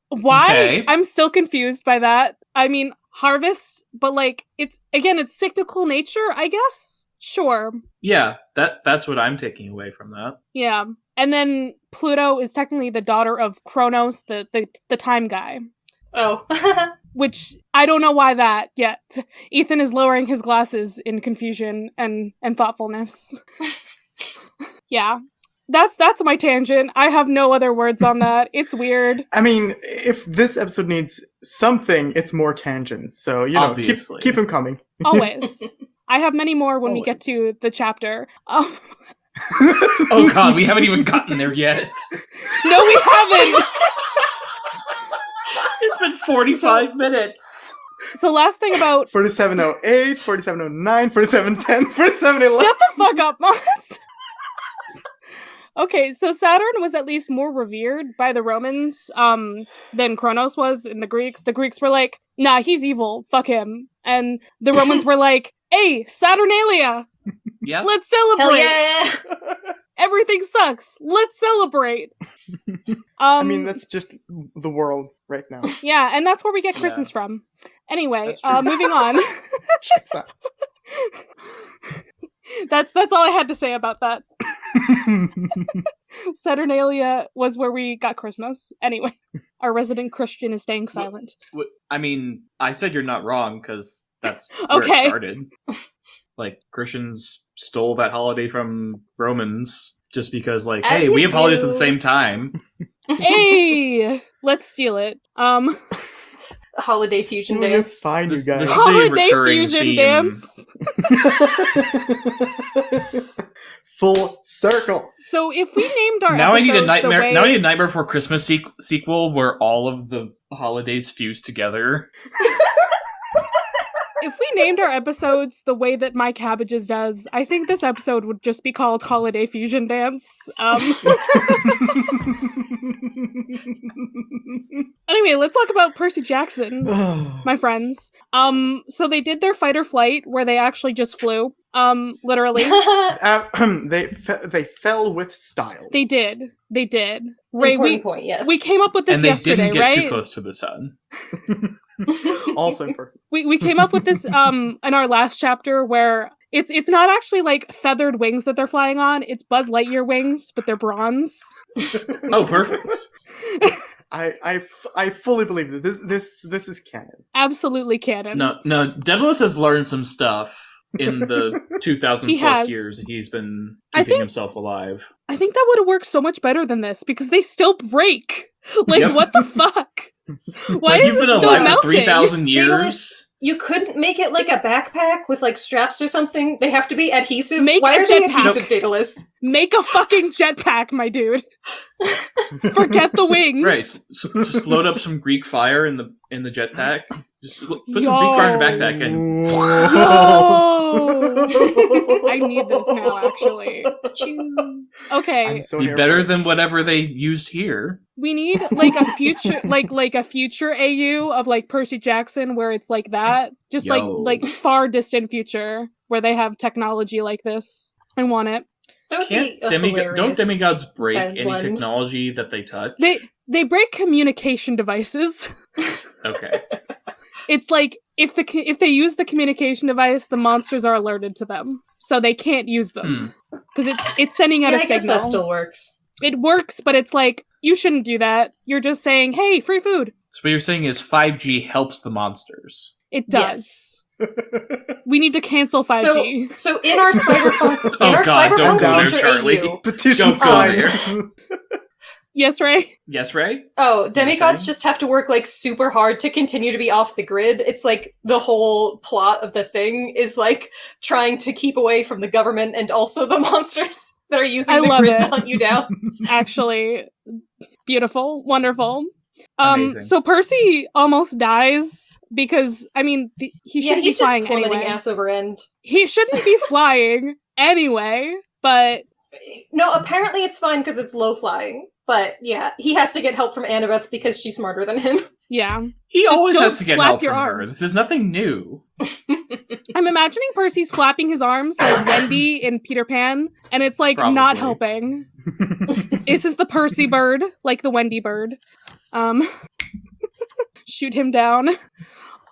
Why? Okay. I'm still confused by that. I mean, harvest, but like it's cyclical nature, I guess. Sure. Yeah, that's what I'm taking away from that. Yeah. And then Pluto is technically the daughter of Kronos, the time guy. Oh. Which I don't know why that yet. Ethan is lowering his glasses in confusion and thoughtfulness. Yeah. That's my tangent. I have no other words on that. It's weird. I mean, if this episode needs something, it's more tangents. So you know, Obviously. keep them coming. Always. I have many more when we get Always. to the chapter. Oh god, we haven't even gotten there yet. No, we haven't! It's been 45 minutes. So last thing about 4708, 4709, 4710, 4711. shut the fuck up, Moss. Okay, so Saturn was at least more revered by the Romans than Kronos was in the Greeks. The Greeks were like, nah, he's evil, fuck him. And the Romans were like, hey, Saturnalia, Yeah. let's celebrate. Hell yeah! Everything sucks. Let's celebrate. I mean, that's just the world right now. yeah, and that's where we get Yeah. Christmas from. Anyway, That's true. moving on. So- That's all I had to say about that. Saturnalia was where we got Christmas. Anyway, our resident Christian is staying silent. I mean, I said you're not wrong, because that's where Okay. it started. Like, Christians stole that holiday from Romans just because, like, As hey, you we have holidays at the do. same time. Hey, let's steal it. Holiday fusion We'll dance. just find you This guys. is a Holiday recurring fusion theme. dance. Full circle. So if we named our Now I need a episodes the nightmare. way- Now I need a Nightmare Before Christmas sequel where all of the holidays fuse together. If we named our episodes the way that My Cabbages does, I think this episode would just be called Holiday Fusion Dance. Anyway, let's talk about Percy Jackson, my friends. So they did their fight or flight where they actually just flew. Literally. They fell with style. They did. Ray, Important point, yes. we came up with this And they yesterday, didn't get right? too close to the sun. Also important. We came up with this in our last chapter where It's not actually like feathered wings that they're flying on. It's Buzz Lightyear wings, but they're bronze. Oh, perfect. I fully believe that this is canon. Absolutely canon. No, Daedalus has learned some stuff in the 2,000 He plus has. years he's been I keeping think- himself alive. I think that would have worked so much better than this because they still break. Like, Yep. what the fuck? Why Like, is you've been it still alive for melting? 3,000 years. Daedalus, you couldn't make it like a backpack with like straps or something. They have to be adhesive. Make Why a are they jetpack. adhesive, Daedalus? Make a fucking jetpack, my dude. Forget the wings. Right, so just load up some Greek fire in the jetpack. Just put some Greek Yo. fire in the backpack and Yo! I need this now, actually. Okay, I'm so be here better for it. than whatever they used here. we need like a future, like a future AU of like Percy Jackson, where it's like that, just Yo. like far distant future where they have technology like this. I want it. That would Can't be a don't hilarious demigods break bad any blend. technology that they touch? They break communication devices. Okay. It's like if they use the communication device, the monsters are alerted to them, so they can't use them because it's sending out Yeah, a I guess signal. that still works. It works, but it's like you shouldn't do that. You're just saying, "Hey, free food." So what you're saying is 5G helps the monsters. It does. We need to cancel 5G. So in our cyberpunk, Oh God, don't go there, future Charlie. AU, Petition Don't go signed. there. Yes, Ray. Yes, Raye? oh, demigods saying? just have to work like super hard to continue to be off the grid. It's like the whole plot of the thing is like trying to keep away from the government and also the monsters that are using I the love grid it. to hunt you down. Actually, beautiful, wonderful. Amazing. So Percy almost dies because I mean he Yeah, shouldn't he's be flying just plummeting anyway. ass over end. He shouldn't be flying anyway, but No, apparently it's fine because it's low flying. But yeah, he has to get help from Annabeth because she's smarter than him. yeah. He Just always don't has to get flap help your from her. arms. This is nothing new. I'm imagining Percy's flapping his arms like Wendy in Peter Pan, and it's like not Probably. helping. This is the Percy bird, like the Wendy bird. Shoot him down.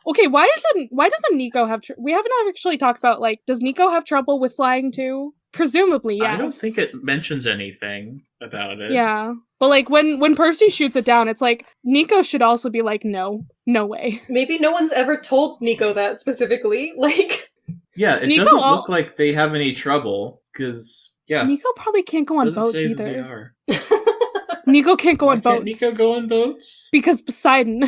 Okay, why doesn't Nico have? We haven't actually talked about like, does Nico have trouble with flying too? Presumably, yes. I don't think it mentions anything about it. Yeah, but like when Percy shoots it down, it's like Nico should also be like, no way. Maybe no one's ever told Nico that specifically. Like, Yeah, it Nico doesn't al- look like they have any trouble, because, yeah. Nico probably can't go on doesn't boats say that they either. are. Nico can't go Why on can't boats Nico go on boats? because Poseidon.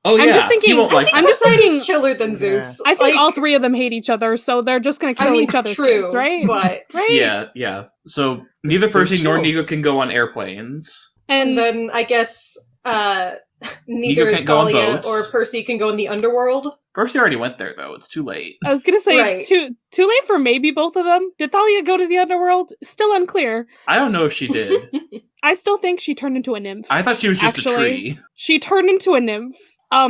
Oh, I'm yeah. just thinking- He won't like I'm that. just Poseidon's thinking- chiller than Zeus. I think Like, all three of them hate each other, so they're just gonna kill I mean, each other's true, kids, right? But Right? Yeah. So neither So Percy nor chill. Nico can go on airplanes. and And then I guess neither can't go on Thalia boats. or Percy can go in the underworld. Percy already went there, though. It's too late. I was gonna say Right. too late for maybe both of them. Did Thalia go to the underworld? Still unclear. I don't know if she did. I still think she turned into a nymph. I thought she was just Actually- a tree. She turned into a nymph,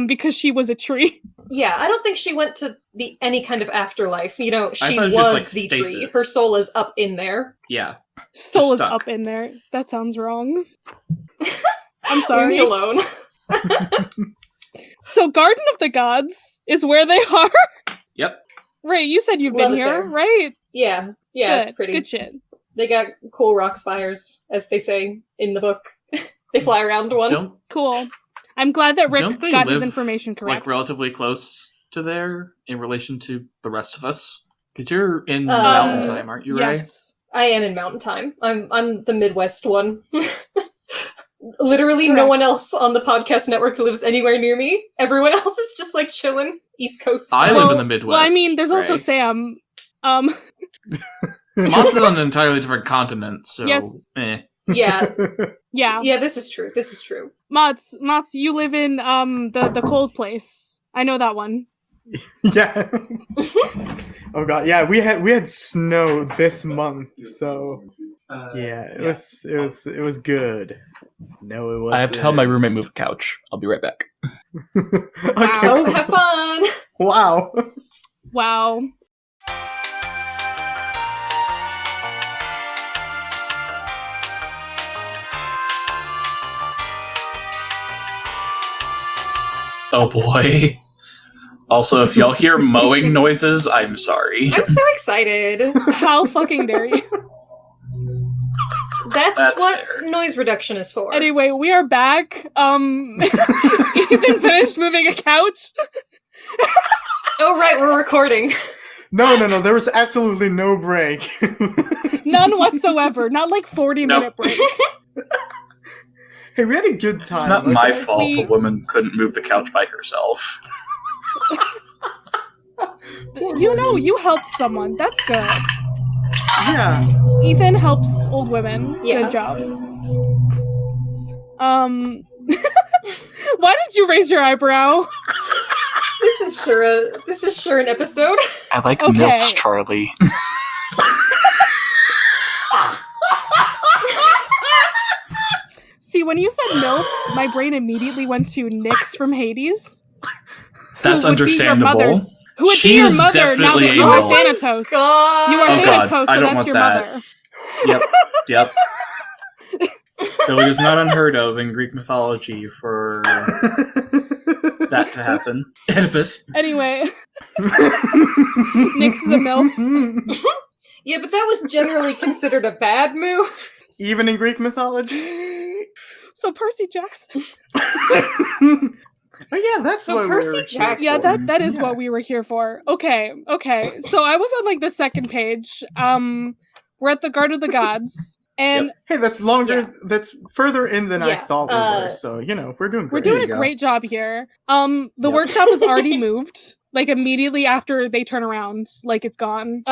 because she was a tree. Yeah, I don't think she went to any kind of afterlife. You know, she thought it was, was just, like, the tree. stasis. Her soul is up in there. Yeah. Soul is stuck. up in there. That sounds wrong. I'm Leave sorry. me alone. So Garden of the Gods is where they are. Yep. Ray, you said you've Love been it here, there. right? Yeah, Good. it's pretty. Good shit. They got cool rock spires, as they say in the book. They fly around one. Don't Cool. I'm glad that Rick Don't they got his live, information correct. like relatively close to there in relation to the rest of us? Because you're in Um, Mountain Time, aren't you, Raye? Yes. I am in Mountain Time. I'm the Midwest one. Literally, no Correct. one else on the podcast network lives anywhere near me. Everyone else is just like chilling East Coast. I Well- live in the Midwest. Well, I mean, there's also Raye. Sam. Mott's is on an entirely different continent, so Yes. Yeah, Yeah. yeah. This is true. This is true. Mots, you live in the cold place. I know that one. Yeah. Oh god, yeah, we had snow this month, so yeah, it was good. No, it was. I have to help my roommate move a couch. I'll be right back. Okay. Oh, have fun. Wow. Wow. Oh boy. Also, if y'all hear mowing noises, I'm sorry. I'm so excited. How fucking dare you? That's what fair. noise reduction is for. Anyway, we are back. Ethan finished moving a couch. Oh, right, we're recording. No. There was absolutely no break. None whatsoever. Not like 40-minute break. Hey, we had a good time. It's not my fault we- the woman couldn't move the couch by herself. You helped someone. That's good. Yeah. Ethan helps old women. Yeah. Good job. Why did you raise your eyebrow? This is sure an episode. I like Okay. MILFs, Charlie. See, when you said MILFs, my brain immediately went to Nyx from Hades. That's Who would be your understandable. mother's- Who would She be your is mother now definitely that a you are MILF. Thanatos? God. You are Oh, God. Thanatos, I so don't that's want your that. mother. Yep. So it is not unheard of in Greek mythology for that to happen. Oedipus. Anyway, Nyx is a MILF. Yeah, but that was generally considered a bad move. Even in Greek mythology. So Percy Jackson. Oh yeah, that's So what Percy we were Jackson- Yeah, that is Yeah. what we were here for. Okay. So I was on like the second page. We're at the Guard of the Gods, and Hey, that's longer. Yeah. That's further in than I Yeah, thought we were. So we're doing we're great. doing you a go. great job here. The Yep. workshop is already moved. Like immediately after they turn around, like it's gone.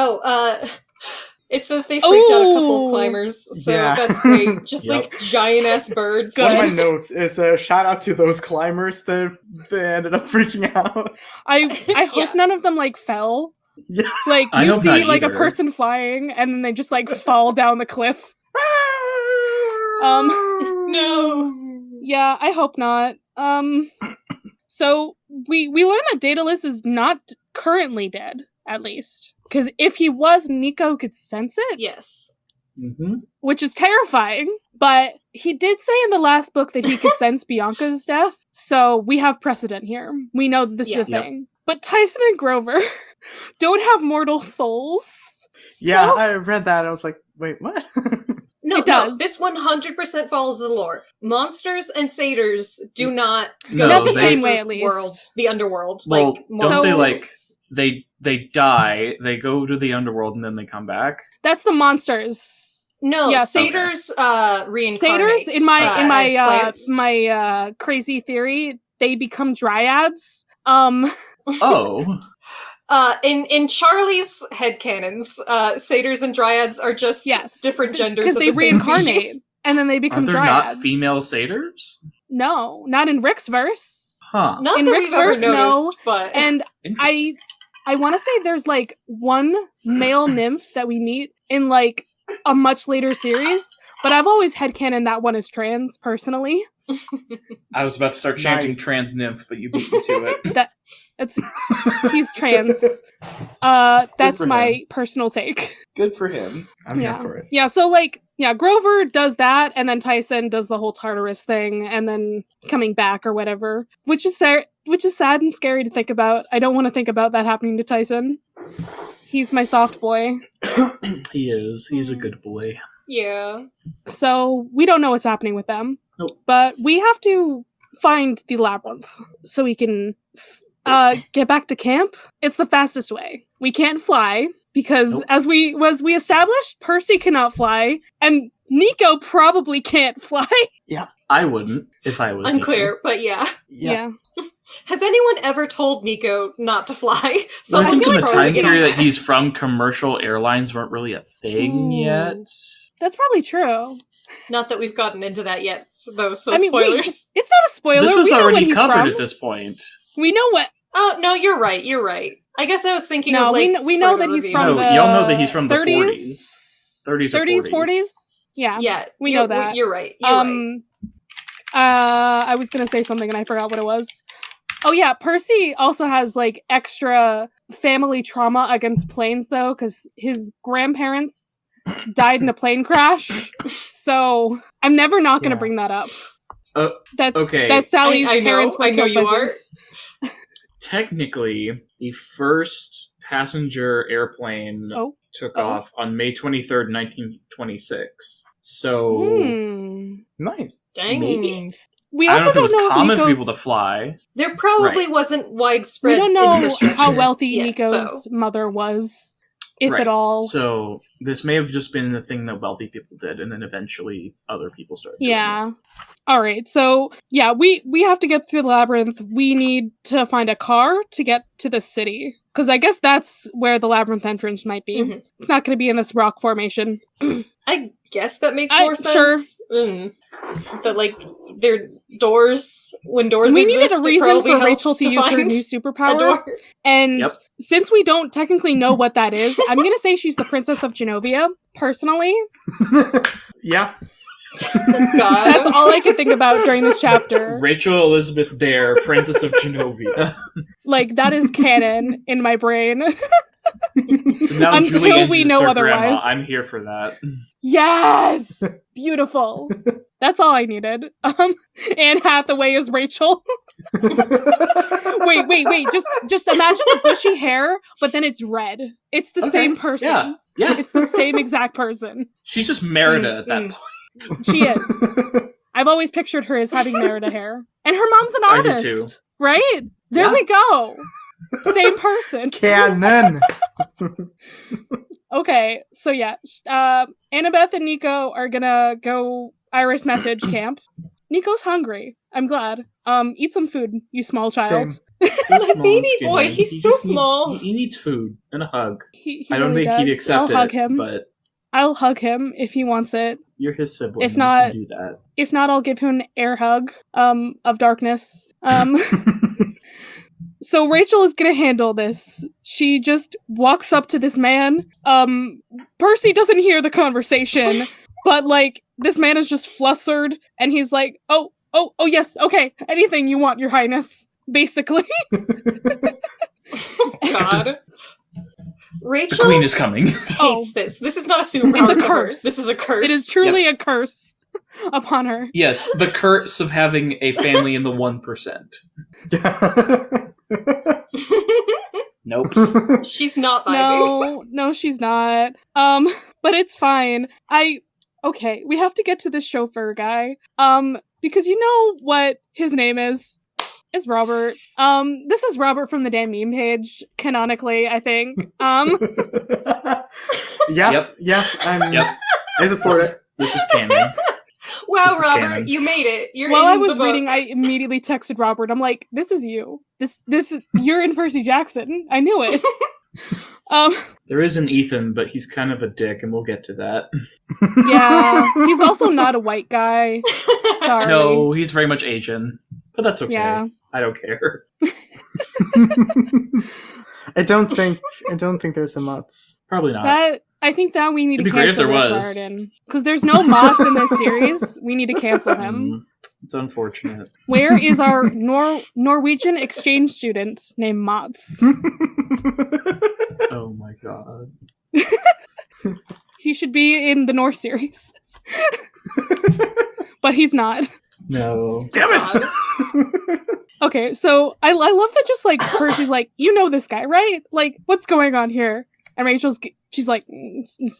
It says they freaked out a couple Oh. of climbers, so Yeah. that's great. Just Yep. like giant ass birds. One of my Just- notes is a shout out to those climbers that they ended up freaking out. I hope Yeah. none of them like fell. Yeah. Like I you hope see not like a either. person flying and then they just like fall down the cliff. No. Yeah, I hope not. So we learn that Daedalus is not currently dead, at least. Because if he was, Nico could sense it, Yes. Mm-hmm. which is terrifying. But he did say in the last book that he could sense Bianca's death, so we have precedent here. We know that this is Yeah. a thing. But Tyson and Grover don't have mortal souls. Yeah, So- I read that and I was like, wait, what? No, It does. This 100% follows the lore. Monsters and satyrs do not No, go Not the to same the way, at least. World, the underworld. Well, like don't they monsters. like they die, they go to the underworld, and then they come back? That's the monsters. No, Yeah, satyrs reincarnate. Satyrs, in my as plants. my crazy theory, they become dryads. Oh, In Charlie's headcanons, satyrs and dryads are just Yes, different genders because of they the same reincarnate species. and then they are become there dryads. not female satyrs? No, not in Rick's verse. Huh. Not In that Rick's we've ever verse, no, noticed, but And Interesting. I want to say there's like one male nymph that we meet in like a much later series, but I've always headcanon that one is trans personally. I was about to start chanting Nice. trans nymph, but you beat me to it. It's he's trans. That's for my him. personal take. Good for him. I'm Yeah. here for it. Yeah, so like, yeah, Grover does that, and then Tyson does the whole Tartarus thing, and then coming back or whatever, which is sad and scary to think about. I don't want to think about that happening to Tyson. He's my soft boy, He is. He's a good boy. yeah. so we don't know what's happening with them. Nope. But we have to find the labyrinth so we can get back to camp. It's the fastest way. We can't fly because, Nope. as we established, Percy cannot fly, and Nico probably can't fly. I wouldn't if I was Unclear, but yeah. Yeah. Has anyone ever told Nico not to fly? Nico. I Someone think should in the probably time get on period that that. he's from, commercial airlines weren't really a thing Ooh. yet. That's probably true. Not that we've gotten into that yet, though, so I mean, spoilers. it's not a spoiler. This was we know what already he's covered from. at this point. We know what. Oh, no, you're right. I guess I was thinking No, of, like, we know further that he's reviews. from No, the y'all know that he's from the 30s, 40s or 30s, 40s. 40s. Yeah. Yeah, we you're- know that. You're right. You're right. I was gonna say something and I forgot what it was. Oh yeah, Percy also has like extra family trauma against planes though, because his grandparents died in a plane crash. So I'm never not gonna Yeah. bring that up. Uh, That's okay. Sally's I know- parents were I know killed you by are. Zeus. technically, the first passenger airplane took off on May 23rd, 1926. So, Nice. Dang. maybe? We I also don't know if it was common for Nico's- people to fly. There probably Right. wasn't widespread We don't know infrastructure how wealthy yet, Nico's mother was, if Right. at all. So this may have just been the thing that wealthy people did, and then eventually other people started doing it. Yeah. All right. So, yeah, we have to get through the labyrinth. We need to find a car to get to the city. Because I guess that's where the labyrinth entrance might be. Mhm. It's not going to be in this rock formation. I guess that makes more sense. That, like, their doors, when doors We exist, needed a it reason probably for helps Rachel to to use her find new a superpower. door. And Yep. since we don't technically know what that is, I'm going to say she's the Princess of Genovia, personally. Yeah. God. That's all I could think about during this chapter. Rachel Elizabeth Dare, Princess of Genovia. Like, that is canon in my brain. So now Until Julie we is know her otherwise. grandma. I'm here for that. Yes! Beautiful. That's all I needed. Anne Hathaway is Rachel. Wait. Just imagine the bushy hair, but then it's red. It's the same person. Yeah. It's the same exact person. She's just Merida at that point. She is. I've always pictured her as having Merida hair. And her mom's an I do artist. too. Right? There Yeah. we go. Same person. Canon. Okay, so yeah, Annabeth and Nico are gonna go Iris message camp. Nico's hungry. I'm glad. Eat some food, you small child. Same. So small and Baby skinny. boy, he's He so just needs- small. he needs food and a hug. He I don't really think he'd does. accept I'll hug it, him. but I'll hug him if he wants it. you're his sibling. If you not- can do that. If not, I'll give him an air hug of darkness. So Rachel is gonna handle this. She just walks up to this man. Percy doesn't hear the conversation, but like this man is just flustered, and he's like, "Oh, yes, okay, anything you want, Your Highness." Basically, God. The Rachel queen is coming. hates this. This is not a superpower. It's a to her. curse. This is a curse. it is truly a curse upon her. Yes, the curse of having a family in the 1%. Nope. She's not vibing. No, she's not. But it's fine. Okay, we have to get to this chauffeur guy. Because you know what his name is? It's Robert. This is Robert from the damn meme page, canonically, I think. Yep. Yep. I support it. This is canon. Wow, This is Robert, canon. you made it. You're While in I was the book. reading, I immediately texted Robert. I'm like, this is you. This is you're in Percy Jackson. I knew it. There is an Ethan, but he's kind of a dick, and we'll get to that. Yeah. He's also not a white guy. Sorry. No, he's very much Asian, but that's okay. Yeah. I don't care. I don't think there's a Mutts. Probably not. I think that we need It'd to be great if cancel there Rick was. Riordan. Because there's no mods in this series. We need to cancel him. It's unfortunate. Where is our Norwegian exchange student named Mats? Oh my god. He should be in the Norse series. But he's not. No. Damn it! Okay, so I love that just like Percy's like, you know this guy, right? Like, what's going on here? And she's like,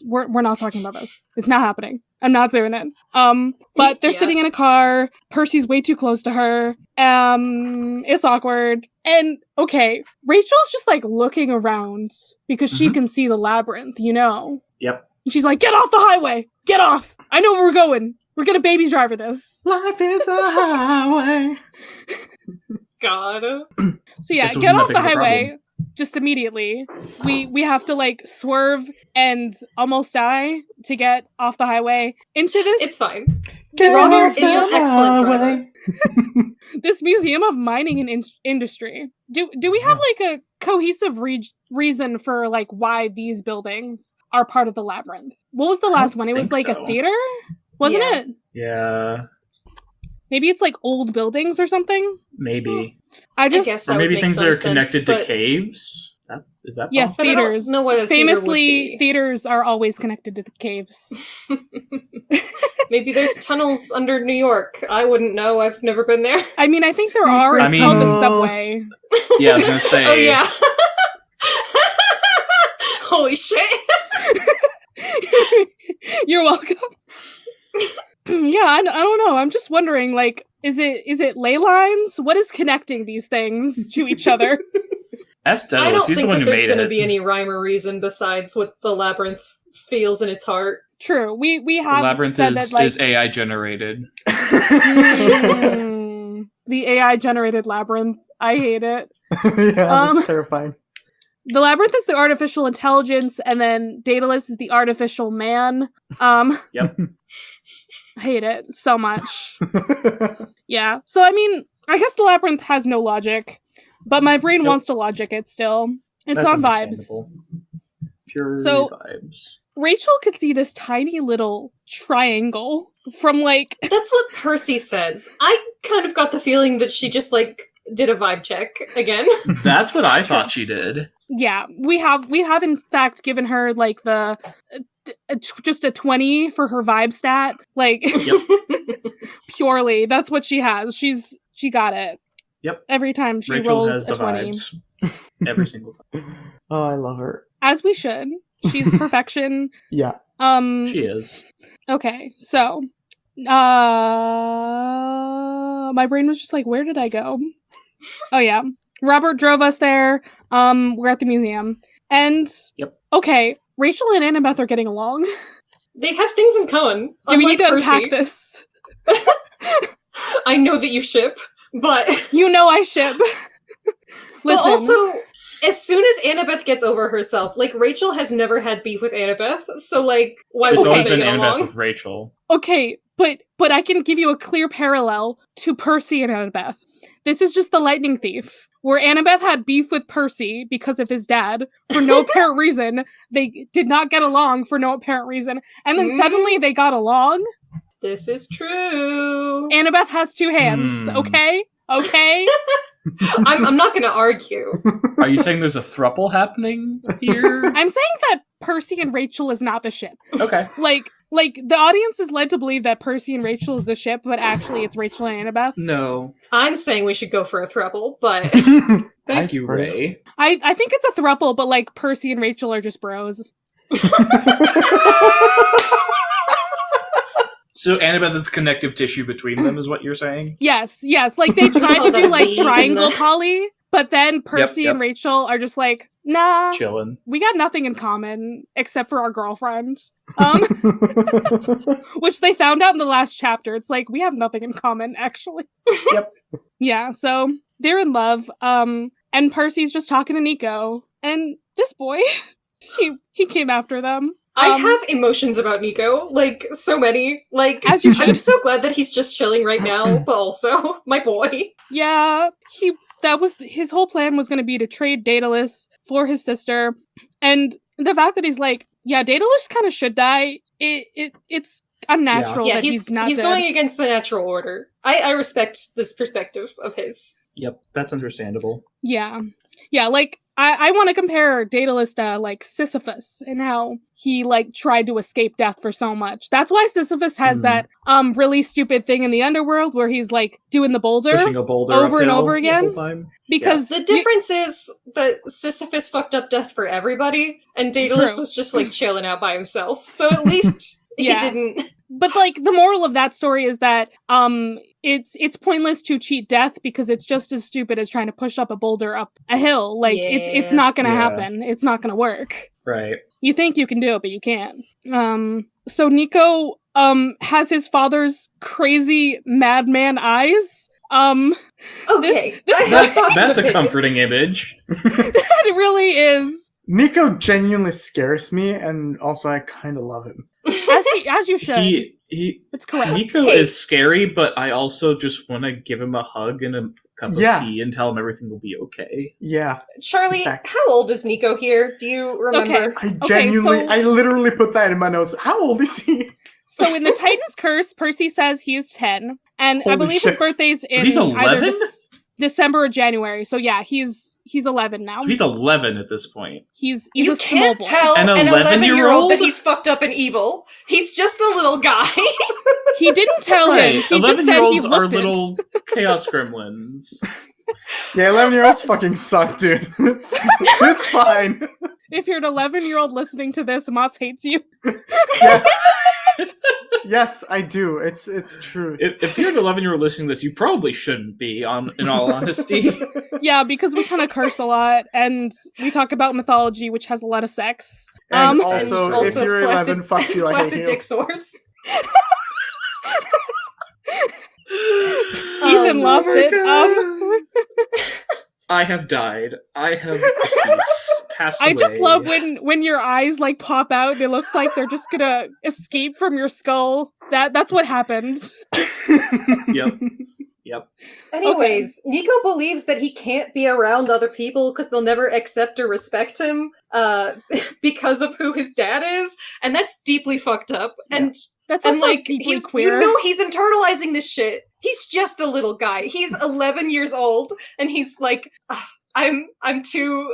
we're not talking about this. It's not happening. I'm not doing it. But they're Yeah. sitting in a car. Percy's way too close to her. It's awkward. And okay, Rachel's just like looking around because she Mhm. can see the labyrinth, you know? Yep. And she's like, get off the highway! Get off! I know where we're going. We're gonna baby driver this. Life is a highway. God. So yeah, This was get off nothing the of a highway. problem. Just immediately. We have to like swerve and almost die to get off the highway into this It's fine. Get Robert off is an the excellent highway. this museum of mining and industry. Do we have like a cohesive reason for like why these buildings are part of the labyrinth? What was the last one? It was think like so. a theater, wasn't Yeah. it? Yeah. Maybe it's like old buildings or something. Maybe. I just guess Or that would maybe make things some are sense, connected to but- caves. Is that yes, But I don't theaters. know what a theater would Famously, be. theaters are always connected to the caves. Maybe there's tunnels under New York. I wouldn't know. I've never been there. I mean, I think there are. It's called the subway. Yeah, I was gonna say. Oh yeah. Holy shit. You're welcome. Yeah, I don't know. I'm just wondering, like, is it ley lines? What is connecting these things to each other? Ask I Daedalus, don't he's the think one that who there's made going to it. be any rhyme or reason besides what the labyrinth feels in its heart. True. We The have labyrinth said that, like, is AI generated. The AI generated labyrinth. I hate it. Yeah, that's terrifying. The labyrinth is the artificial intelligence, and then Daedalus is the artificial man. Yep. I hate it so much. Yeah. So I mean, I guess the labyrinth has no logic, but my brain wants to logic it still. It's That's on vibes. understandable. Pure So- vibes. Rachel could see this tiny little triangle from, like, That's what Percy says. I kind of got the feeling that she just, like, did a vibe check again. That's what I thought she did. yeah, we have in fact given her, like, the just a 20 for her vibe stat. Like, purely, that's what she has. She got it. Yep. Every time she Rachel rolls has the a 20. vibes. Every single time. Oh, I love her. As we should. She's perfection. Yeah. She is. Okay, so my brain was just like, where did I go? Oh yeah. Robert drove us there. We're at the museum. And Yep. okay, Rachel and Annabeth are getting along. They have things in common. Do we need to unlike unpack Percy. this? I know that you ship, but You know I ship. but Listen, also, as soon as Annabeth gets over herself, like, Rachel has never had beef with Annabeth, so, like, why It's would always they been get Annabeth along? with Rachel. okay, but I can give you a clear parallel to Percy and Annabeth. This is just the lightning thief, where Annabeth had beef with Percy because of his dad for no apparent reason. They did not get along for no apparent reason, and then suddenly they got along. This is true. Annabeth has two hands. Okay. I'm not gonna argue. Are you saying there's a throuple happening here? I'm saying that Percy and Rachel is not the ship. Okay. Like the audience is led to believe that Percy and Rachel is the ship, but actually it's Rachel and Annabeth. No. I'm saying we should go for a throuple, but Thank you, suppose. Raye. I think it's a throuple, but like Percy and Rachel are just bros. So Annabeth is connective tissue between them, is what you're saying? Yes. Like they tried Oh, to that do like bee in triangle the- poly, but then Percy yep. and Rachel are just like, nah, Chilling. we got nothing in common except for our girlfriend. Which they found out in the last chapter. It's like, we have nothing in common, actually. Yep. Yeah, so they're in love. And Percy's just talking to Nico. And this boy, he came after them. I have emotions about Nico, like, so many. Like, As you should. I'm so glad that he's just chilling right now, but also, my boy. Yeah, that was his whole plan was going to be to trade Daedalus for his sister. And the fact that he's like, yeah, Daedalus kind of should die, it's unnatural Yeah, that he's not dead. going against the natural order. I respect this perspective of his. Yep, that's understandable. Yeah, like, I want to compare Daedalus to, like, Sisyphus and how he, like, tried to escape death for so much. That's why Sisyphus has that really stupid thing in the underworld where he's, like, doing the boulder Pushing a boulder over and uphill over again. the whole time. Because The difference is that Sisyphus fucked up death for everybody, and Daedalus True. was just, like, chilling out by himself. So at least Yeah. he didn't... But, like, the moral of that story is that it's pointless to cheat death because it's just as stupid as trying to push up a boulder up a hill. Like, it's not gonna Yeah. happen. It's not gonna work. Right. You think you can do it, but you can't. So Nico has his father's crazy madman eyes. Okay. This- I have thoughts That's and a comforting opinions. image. It really is. Nico genuinely scares me, and also I kind of love him. As you should. He It's correct. Nico Hey. is scary, but I also just want to give him a hug and a cup Yeah. of tea and tell him everything will be okay. Yeah, Charlie, Exactly. how old is Nico here? Do you remember? I genuinely, so- I literally put that in my notes. How old is he? So in the Titan's Curse, Percy says he is 10, and I Holy believe his shit. birthday's in he's either 11? December or January. So yeah, he's 11 now. So he's 11 at this point. He's You a small can't boy. tell An an 11-year-old 11-year-old? that he's fucked up and evil. He's just a little guy. He didn't tell him. He just said he 11-year-olds are looked it. little chaos gremlins. Yeah, 11-year-olds fucking suck, dude. It's fine. If you're an 11-year-old listening to this, Mott's hates you. Yes. Yes, I do. It's true. If you're an 11-year-old listening to this, you probably shouldn't be, in all honesty. Yeah, because we kind of curse a lot, and we talk about mythology, which has a lot of sex. And and also, if you're 11, fuck you, I hate flaccid you. dick swords. Ethan lost my it. God. I have died. I have deceased, passed away. I just love when your eyes like pop out. It looks like they're just gonna escape from your skull. That's what happened. Yep. Anyways, Nico believes that he can't be around other people because they'll never accept or respect him because of who his dad is, and that's deeply fucked up. And That's and also like deeply he's queer. he's internalizing this shit. He's just a little guy. He's 11 years old, and he's like, I'm too.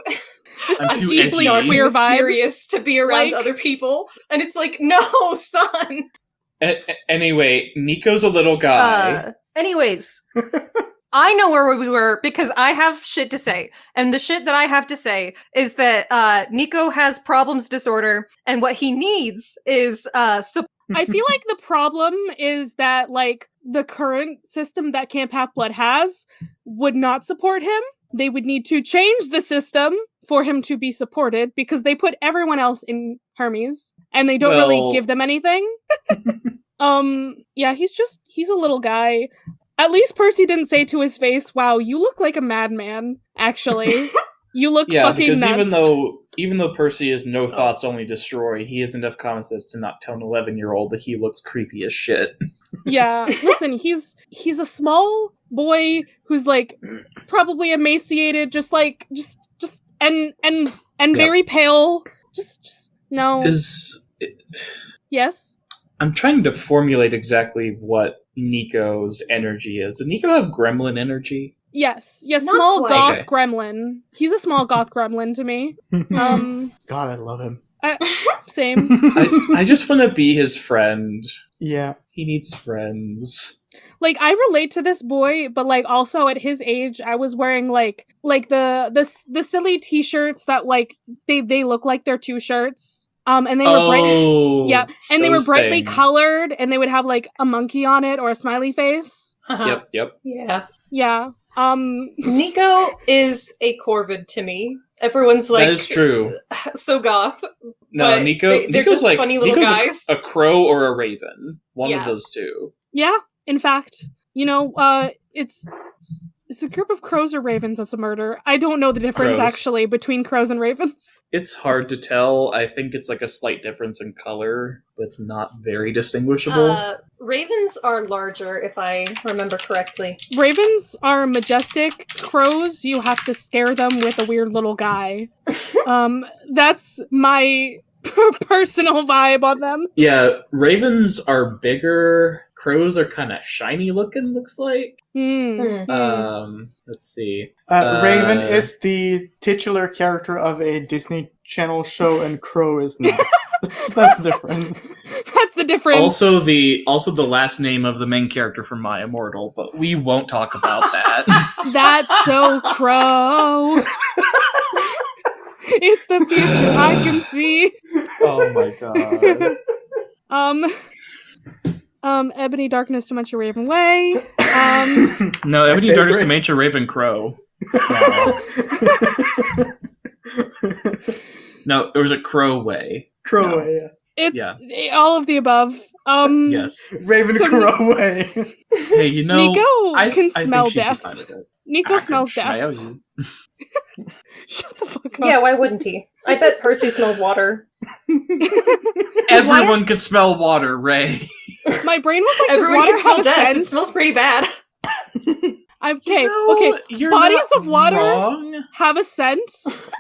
I'm too deeply edgy. dark and queer mysterious to be around Like- other people, and it's like, no, son. Anyway, Nico's a little guy. Anyways, I know where we were because I have shit to say. And the shit that I have to say is that Nico has problems disorder, and what he needs is support. I feel like the problem is that like the current system that Camp Half-Blood has would not support him. They would need to change the system for him to be supported because they put everyone else in Hermes and they don't really give them anything. Yeah, he's a little guy. At least Percy didn't say to his face, "Wow, you look like a madman." Actually, you look fucking because nuts. even though Percy is no thoughts only destroy, he has enough common sense to not tell an 11-year-old that he looks creepy as shit. Yeah, listen, he's a small boy who's like probably emaciated, just and very pale. Just no. Yes. I'm trying to formulate exactly what Nico's energy is. Does Nico have gremlin energy? Yes. Not Small quite. goth Okay. gremlin. He's a small goth gremlin to me. God, I love him. Same. I just want to be his friend. Yeah. He needs friends. Like I relate to this boy, but like also at his age, I was wearing like the silly t-shirts that like they look like they're two shirts. And they were and they were brightly colored, and they would have like a monkey on it or a smiley face. Yep. Yeah. Yeah. Nico is a Corvid to me. Everyone's like, that is true. so goth. No, but Nico's just like funny little Nico's guys. a crow or a raven. One Yeah. of those two. Yeah, in fact, it's a group of crows or ravens that's a murder. I don't know the difference Crows. actually between crows and ravens. It's hard to tell. I think it's like a slight difference in color, but it's not very distinguishable. Ravens are larger, if I remember correctly. Ravens are majestic. Crows, you have to scare them with a weird little guy. That's my personal vibe on them. Yeah, ravens are bigger. Crows are kind of shiny looking, looks like. Let's see. Raven is the titular character of a Disney Channel show, and Crow is not. That's the difference. That's the difference. Also the last name of the main character from My Immortal, but we won't talk about that. That's so Crow. It's the future I can see. Oh my god. Ebony Darkness Dementia Raven Way. No, Ebony favorite. Darkness Dementia Raven Crow. No, it was a Crow Way. Crow way, yeah. It's all of the above. Yes. Raven So- Crow way. Hey, you know, Nico I can think smell she'd be death. fine with it. Nico I smells can death. smell you. Shut the fuck up. Yeah, why wouldn't he? I bet Percy smells water. Everyone can smell water, Ray. My brain was like, Everyone does can water smell have a death. It scent? smells pretty bad. Okay, No, okay. you're Bodies not of water wrong. have a scent,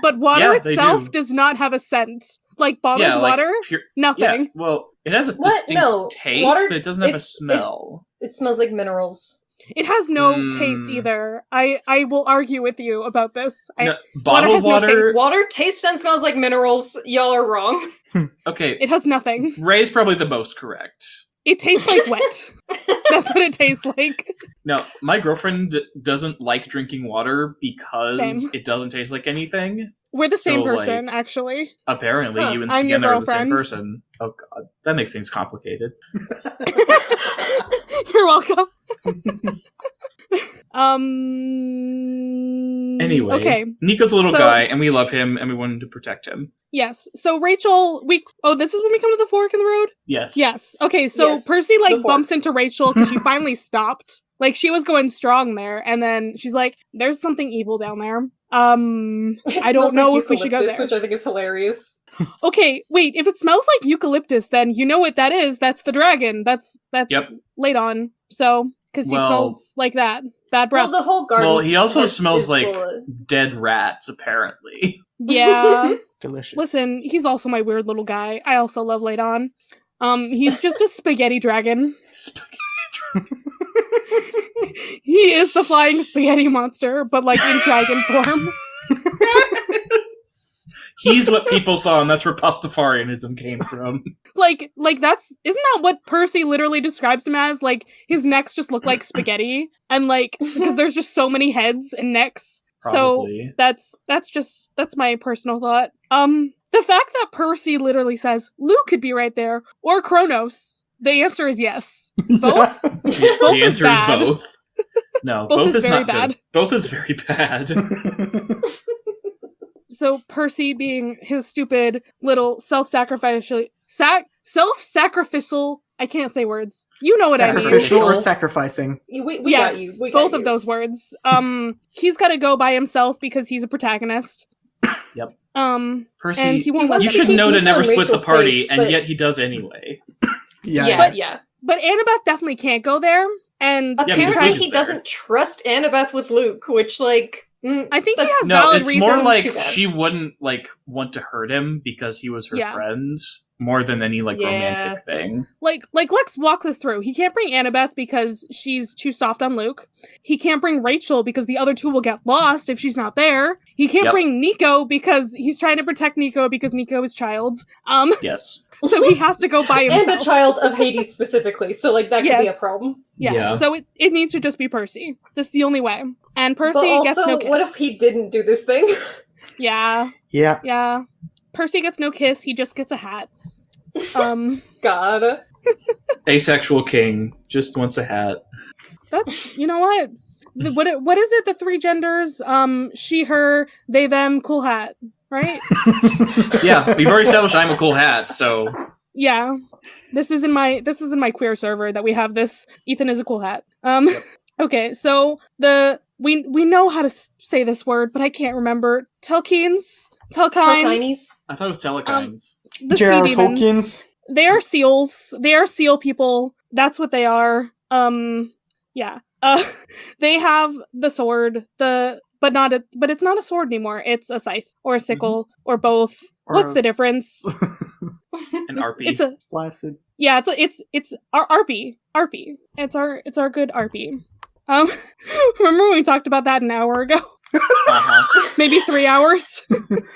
but water Yeah, they itself do. does not have a scent. Like bottled Yeah, like water, pure, nothing. Yeah, well, it has a What? distinct No, taste, water- but it doesn't have a it's- smell. It smells like minerals. It has no taste Hmm. either. I will argue with you about this. No, Water bottled has no water. taste. Water tastes and smells like minerals. Y'all are wrong. Okay, It has nothing. Ray's probably the most correct. It tastes like wet. That's what it tastes like. No, my girlfriend doesn't like drinking water because Same. it doesn't taste like anything. We're the same So, person, like, actually. Apparently, Huh. you and I'm your Sienna are the same girlfriends. person. Oh god, that makes things complicated. You're welcome. Anyway, Okay. Nico's a little So- guy, and we love him, and we wanted to protect him. Yes. So Rachel, this is when we come to the fork in the road? Yes. Yes. Okay, so Yes, Percy, the fork. bumps into Rachel because she finally stopped. Like, she was going strong there, and then she's like, there's something evil down there. I It don't smells know like if we should go eucalyptus, there. which I think is hilarious. Okay, wait, if it smells like eucalyptus, then you know what that is. That's the dragon. That's Yep. laid on. So, because he Well- smells like that. Bad breath. Well, the whole garden. Well, he also smells like dead rats, apparently. Yeah. Delicious. Listen, he's also my weird little guy. I also love laid on. He's just a spaghetti dragon. He is the flying spaghetti monster, but like in dragon form. He's what people saw, and that's where Pastafarianism came from. Like isn't that what Percy literally describes him as? Like, his necks just look like spaghetti, and like, because there's just so many heads and necks. Probably. So that's my personal thought. The fact that Percy literally says Luke could be right there, or Kronos, the answer is yes. Both? The is answer bad. is both. No, Both both is is very not bad. good. Both is very bad. So Percy, being his stupid little self-sacrificial, I can't say words. You know what I mean. Sacrificial or sacrificing? We Yes, got you. We both got of you. those words. He's got to go by himself because he's a protagonist. Yep. And Percy, he won't let wants you to them. should keep know to Nico never and split the Rachel party, safe, and but- yet he does anyway. Yeah. But yeah. But Annabeth definitely can't go there, and because Apparently, Luke is he there. doesn't trust Annabeth with Luke, which, like, I think he that's- has No, valid it's reasons. more like too bad. she wouldn't like want to hurt him because he was her Yeah. friend, more than any like Yeah. romantic thing. Like Lex walks us through. He can't bring Annabeth because she's too soft on Luke. He can't bring Rachel because the other two will get lost if she's not there. He can't Yep. bring Nico because he's trying to protect Nico because Nico is child. Yes. So he has to go by himself. and a child of Hades specifically, so, like, that could be a Yes. problem. Yeah. Yeah. So it needs to just be Percy. That's the only way. And Percy But also, gets no kiss. what if he didn't do this thing? Yeah. Yeah. Yeah. Percy gets no kiss. He just gets a hat. God. Asexual king just wants a hat. That's, you know what? What is it? The three genders? She, her, they, them, cool hat, right? Yeah, we've already established I'm a cool hat, so Yeah. This is in my queer server that we have this. Ethan is a cool hat. Okay, so we know how to say this word, but I can't remember. Telkines. Telkines. I thought it was telekines. The sea J.R.R. demons. Tolkien's. They are seals. They are seal people. That's what they are. Yeah. They have the sword. But it's not a sword anymore. It's a scythe or a sickle or both. What's the difference? An RP. It's a Placid. yeah. It's our RP. RP. It's our good RP. Remember when we talked about that an hour ago? Uh-huh. Maybe 3 hours.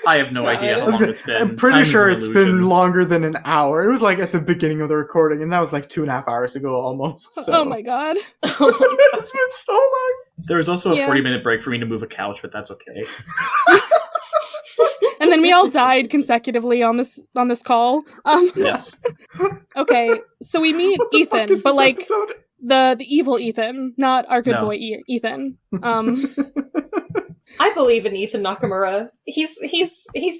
I have no idea how long it's been. I'm pretty Time is sure an it's illusion. been longer than an hour. It was like at the beginning of the recording, and that was like 2.5 hours ago almost. So. Oh my god. It's been so long. There was also a Yeah. 40-minute break for me to move a couch, but that's okay. And then we all died consecutively on this call. Yes. Okay, so we meet What the fuck Ethan, is but this like episode? the evil Ethan, not our good No. boy Ethan. I believe in Ethan Nakamura. He's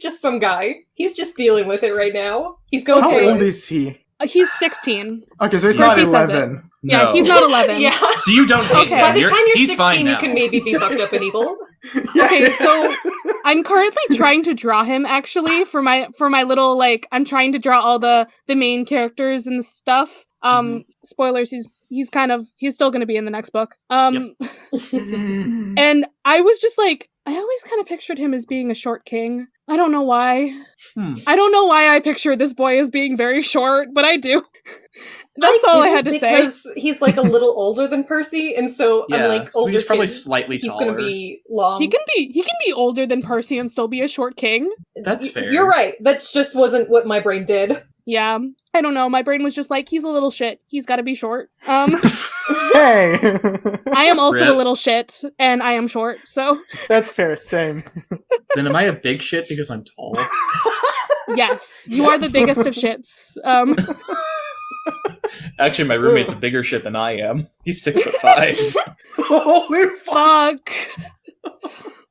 just some guy. He's just dealing with it right now. He's going How through old it. is he? He's 16. Okay, so he's Percy not says it. 11. Yeah, No. he's not 11. Yeah. So you don't hate Okay. him. By the time you're he's fine 16, you now. can maybe be fucked up and evil. Okay, so I'm currently trying to draw him actually for my little like I'm trying to draw all the main characters and the stuff. Spoilers, he's still going to be in the next book. And I was just like I always kind of pictured him as being a short king. I don't know why. I don't know why I picture this boy as being very short, but I do. That's all I had to say. Because he's like a little older than Percy, and so Yeah, I'm like so older he's probably kid. slightly He's taller. gonna be long. He can be older than Percy and still be a short king. That's fair. You're right. That just wasn't what my brain did. Yeah. I don't know. My brain was just like, he's a little shit. He's got to be short. Hey! I am also a Rip. little shit, and I am short, so That's fair, same. Then am I a big shit because I'm tall? yes, you are the biggest of shits. Actually, my roommate's a bigger shit than I am. He's 6'5". Holy fuck! Fuck.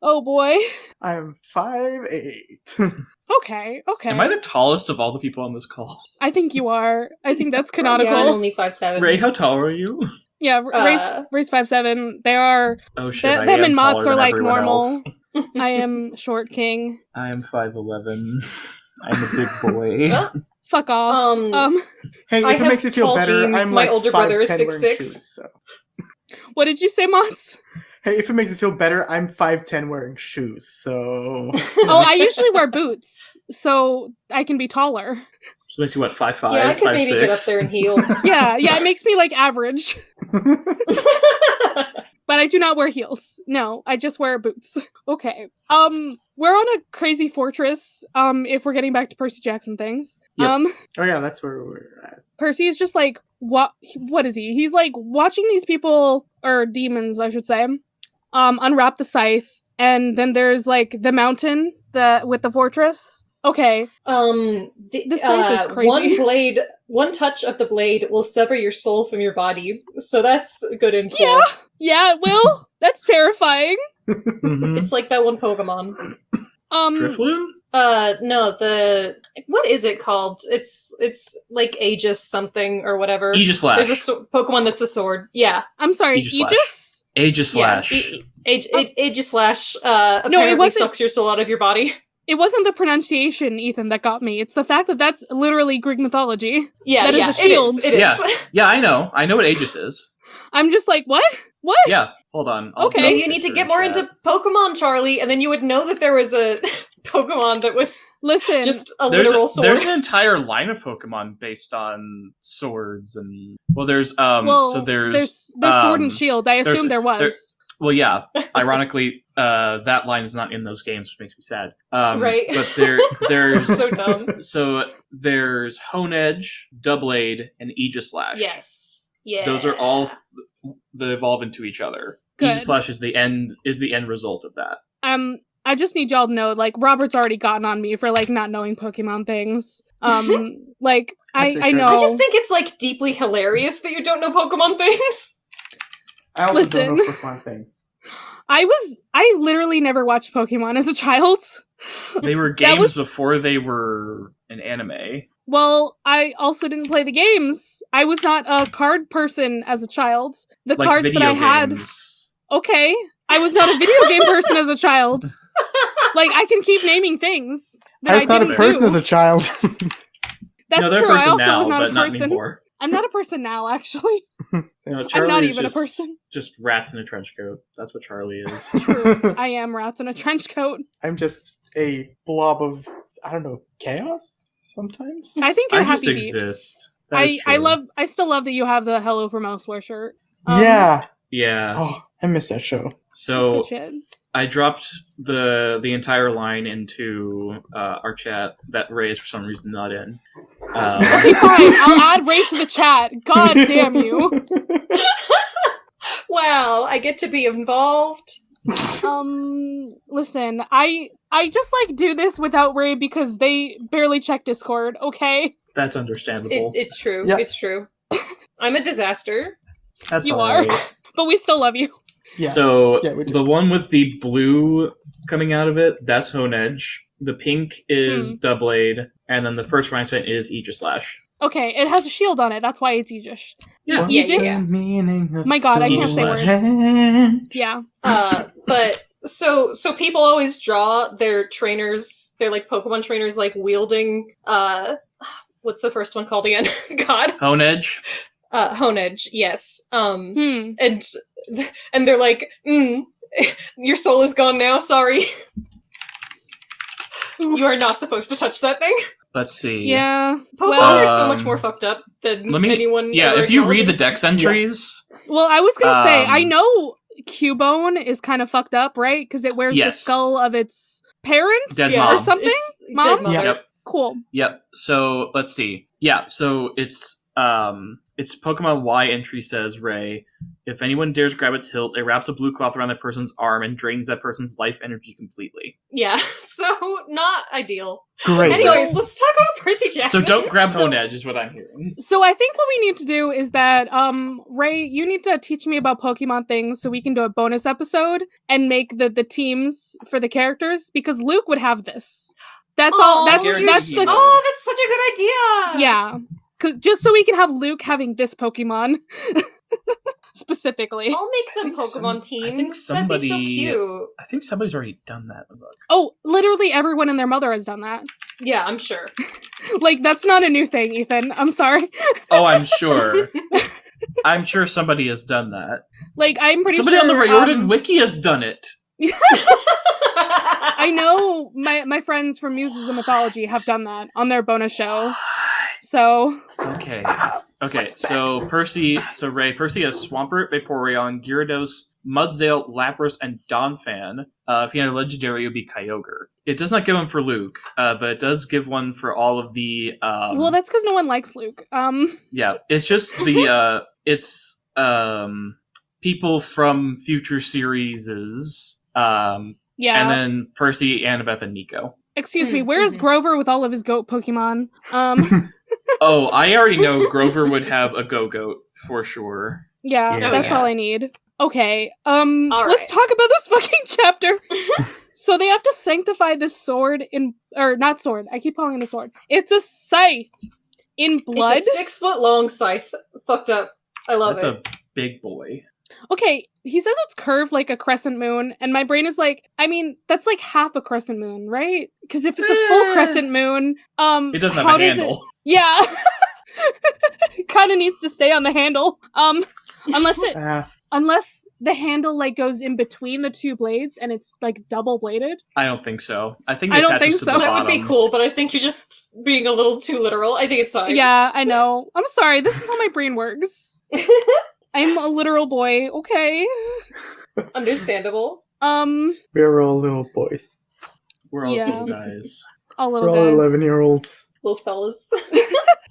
Oh boy. I'm 5'8". Okay. Am I the tallest of all the people on this call? I think you are. I think that's canonical. Yeah, I'm only 5'7". Ray, how tall are you? Yeah, Ray's 5'7". They are. Oh shit, I Them am and Mott's taller are than like everyone normal. else. I am short king. I am 5'11". I'm a big boy. Fuck off. Hey, I if it have makes you feel tall better, jeans, I'm my like older brother is 5'10" wearing 6'6". shoes, so. What did you say, Mott's? Hey, if it makes you feel better, I'm 5'10" wearing shoes, so. Oh, I usually wear boots, so I can be taller. So makes you what, 5'5", Yeah, I could maybe 5'6"? get up there in heels. Yeah, it makes me like average. But I do not wear heels. No, I just wear boots. Okay. We're on a crazy fortress. If we're getting back to Percy Jackson things. Yep. Oh yeah, that's where we're at. Percy is just like, what is he? He's like watching these people, or demons, I should say, unwrap the scythe, and then there's like the mountain with the fortress. Okay. The scythe is crazy. one touch of the blade will sever your soul from your body. So that's good and cool. Yeah, it will. That's terrifying. Mhm. It's like that one Pokemon. Drifloon? No, what is it called? It's like Aegis something or whatever. Aegislash. There's a Pokemon that's a sword. Yeah. I'm sorry, Aegislash. Aegis? Aegislash. Aegislash apparently wasn't- sucks your soul out of your body. It wasn't the pronunciation, Ethan, that got me. It's the fact that that's literally Greek mythology. Yeah, That is yeah, a shield. It is. Yeah. Yeah, I know. I know what Aegis is. I'm just like, what? What? Yeah, hold on. Okay. Maybe you need to get more chat. into Pokemon, Charlie, and then you would know that there was a Pokemon that was Listen, just a literal sword. There's an entire line of Pokemon based on swords and there's there's Sword and Shield. I assume there was. Well, yeah. Ironically, that line is not in those games, which makes me sad. Right. But there's so dumb. So there's Honedge, Doublade, and Aegislash. Yes. Yeah. Those are all that evolve into each other. Good. Aegislash is the end result of that. I just need y'all to know, like, Robert's already gotten on me for like not knowing Pokemon things. Like I know. I just think it's like deeply hilarious that you don't know Pokemon things. I also Listen. don't know Pokemon things. I literally never watched Pokemon as a child. They were games before they were an anime. Well, I also didn't play the games. I was not a card person as a child. The Like cards that video I had. games. Okay. I was not a video game person as a child. Like, I can keep naming things that I was not didn't a person do. as a child. That's No, they're true. a I person also now, was not but a not person. anymore. I'm not a person now, actually. You know, I'm Charlie not is even just, a person. Just rats in a trench coat. That's what Charlie is. True. I am rats in a trench coat. I'm just a blob of, I don't know, chaos sometimes? I think you're I just happy beeps. exist. That is I true. still love that you have the Hello from Elsewhere shirt. Yeah. Yeah. Oh, I miss that show. That's So good shit. I dropped the entire line into our chat that Ray is for some reason not in. Okay, fine. I'll add Ray to the chat. God damn you. Wow, I get to be involved. Listen, I just like do this without Ray because they barely check Discord, okay? That's understandable. It's true. Yeah. It's true. I'm a disaster. That's You all are. right. But we still love you. Yeah. So Yeah, we do. the one with the blue coming out of it, that's Honedge. The pink is Doublade, and then the first one I sent is Aegislash. Okay, it has a shield on it, that's why it's Aegis. Yeah. Yeah, Aegis? yeah. My god, I can't say Aegislash. words. Yeah. But so people always draw their trainers, their like Pokemon trainers, like wielding what's the first one called again? God. Honedge. Honedge, yes. Hmm. And they're like, your soul is gone now, sorry. You are not supposed to touch that thing. Let's see. Yeah. Pokemon Well, are so much more fucked up than anyone Yeah, ever if you read the acknowledges. dex entries, well, I was gonna say, I Um, know Cubone is kind of fucked up, right? Because it wears the Yes. skull of its parents Dead or mom. something? It's Mom? dead mother. Yep. Cool. Yep. So let's see. Yeah. So it's Pokemon Y entry says, Raye, if anyone dares grab its hilt, it wraps a blue cloth around that person's arm and drains that person's life energy completely. Yeah, so not ideal. Great. Anyways, let's talk about Percy Jackson. So don't grab Honedge is what I'm hearing. So I think what we need to do is that, Raye, you need to teach me about Pokemon things so we can do a bonus episode and make the teams for the characters, because Luke would have this. That's all. That's the. Oh, that's such a good idea. Yeah, because just so we can have Luke having this Pokemon specifically. I'll make them Pokemon teams. That'd be so cute. I think somebody's already done that. Look. Oh, literally everyone and their mother has done that. Yeah, I'm sure. Like, that's not a new thing, Ethan. I'm sorry. Oh, I'm sure. I'm sure somebody has done that. Like, I'm pretty somebody sure... on the Rayordan wiki has done it. I know my friends from Muses of Mythology have done that on their bonus show. So... Okay, so Percy has Swampert, Vaporeon, Gyarados, Mudsdale, Lapras, and Donphan. If he had a legendary, it would be Kyogre. It does not give one for Luke, but it does give one for all of the... well, that's because no one likes Luke. Yeah, it's just the... people from future series. Yeah. And then Percy, Annabeth, and Nico. Excuse me, where is Grover with all of his goat Pokemon? Oh, I already know Grover would have a Go-Goat, for sure. Yeah, that's all I need. Okay, let's right. talk about this fucking chapter. So they have to sanctify this sword or not sword, I keep calling it a sword. It's a scythe in blood. It's a 6 foot long scythe. Fucked up. I love it. That's a big boy. Okay, he says it's curved like a crescent moon, and my brain is like, I mean, that's like half a crescent moon, right? Because if it's a full crescent moon, it doesn't have a handle. Yeah. It kind of needs to stay on the handle. Unless the handle like goes in between the two blades and it's like double bladed. I don't think so. I think I don't think so. That would be cool, but I think you're just being a little too literal. I think it's fine. Yeah, I know. I'm sorry. This is how my brain works. I'm a literal boy. Okay. Understandable. We're all little boys. We're all little guys. All little We're all guys. 11-year-olds. Little fellas.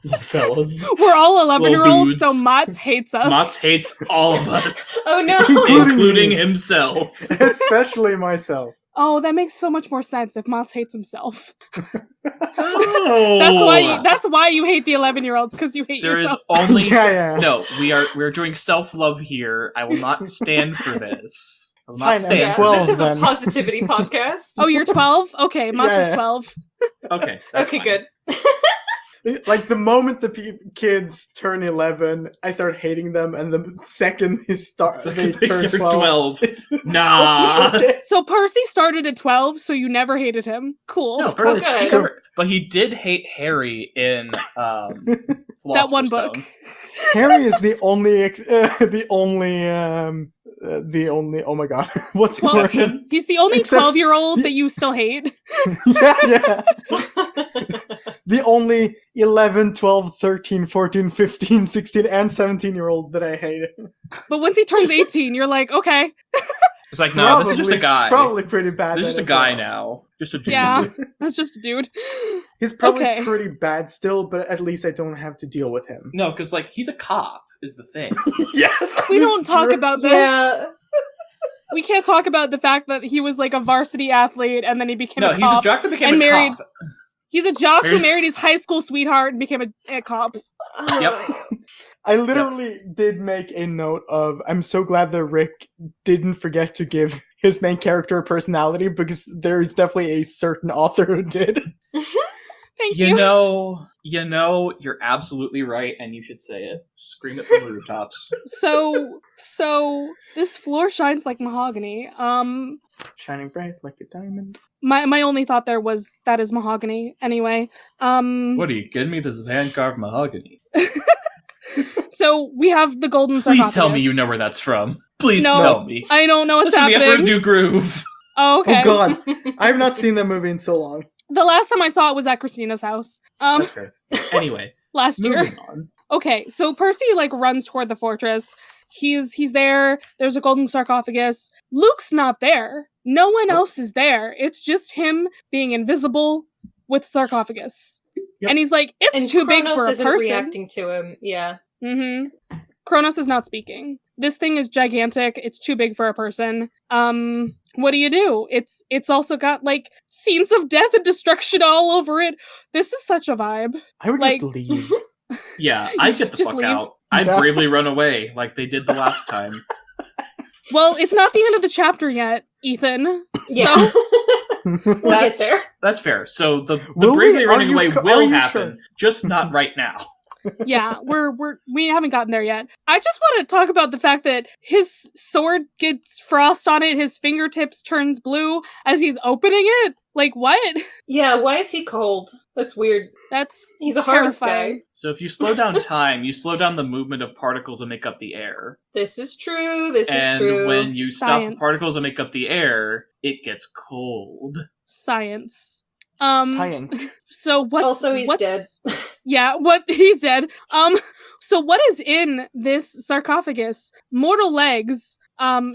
Little fellas. We're all 11-year-olds, dudes. so Mott's hates us. Mott's hates all of us. Oh no! Including himself. Especially myself. Oh, that makes so much more sense if Mott's hates himself. Oh. That's why you hate the 11-year-olds, because you hate yourself. There is only Yeah. No, we're doing self-love here. I will not stand for this. I will not Fine, stand Yeah, for 12 this is then. a positivity podcast. Oh, you're 12? Okay, Mott's is Yeah. 12. Okay. That's Okay, fine. good. Like, the moment the kids turn 11, I start hating them, and the second they turn 12. Nah. So Percy started at 12, so you never hated him. Cool. No, course. but he did hate Harry in That Philosopher's one book. Stone. Harry is the only oh my god, what's the word? Exception? He's the only Except- 12-year-old that you still hate. yeah. The only 11, 12, 13, 14, 15, 16, and 17-year-old that I hate. But once he turns 18, you're like, okay. It's like, no, this is just a guy. Probably pretty bad. This is just a guy now. Just a dude. Yeah, that's just a dude. He's probably Okay. pretty bad still, but at least I don't have to deal with him. No, because like he's a cop is the thing. Yeah, We don't talk about this. Yeah. We can't talk about the fact that he was like a varsity athlete and then he became No, a he's cop. a jock that became and a married- cop. He's a jock who There's- married his high school sweetheart and became a cop. Yep. I literally did make a note of, I'm so glad that Rick didn't forget to give his main character a personality, because there's definitely a certain author who did. Thank You you. know, you're absolutely right, and you should say it. Scream it from the rooftops. So this floor shines like mahogany. Shining bright like a diamond. My only thought there was that is mahogany. Anyway, What are you kidding me? This is hand-carved mahogany. so we have the golden Please sarcophagus. tell me you know where that's from. Please No, tell me. I don't know what's Listen to the Emperor's happening. New Groove. Oh, okay. Oh god, I have not seen that movie in so long. The last time I saw it was at Christina's house. That's fair. Anyway, Last year. moving on. Okay, so Percy like runs toward the fortress. He's there. There's a golden sarcophagus. Luke's not there. No one else is there. It's just him being invisible, with sarcophagus. Yep. And he's like, it's And too big Kronos for a isn't person. reacting to him. Yeah. Mm-hmm. Kronos is not speaking. This thing is gigantic. It's too big for a person. What do? It's also got like scenes of death and destruction all over it. This is such a vibe. I would Like- just leave. Yeah, I'd get the Just fuck leave. out. I'd Yeah. bravely run away like they did the last time. Well, it's not the end of the chapter yet, Ethan. Yeah. So, We'll That's- get there. That's fair. So the Will we? bravely Are running you away co- are will you happen, sure? just not right now. yeah, we haven't gotten there yet. I just want to talk about the fact that his sword gets frost on it, his fingertips turns blue as he's opening it. Like, what? Yeah, why is he cold? That's weird. That's He's a harvest terrifying. guy. So if you slow down time, you slow down the movement of particles that make up the air. This is true. This is And true. when you stop the Science. particles that make up the air, it gets cold. Science. Science. So what's Also, he's what's- dead. Yeah, he's dead. So what is in this sarcophagus? Mortal legs,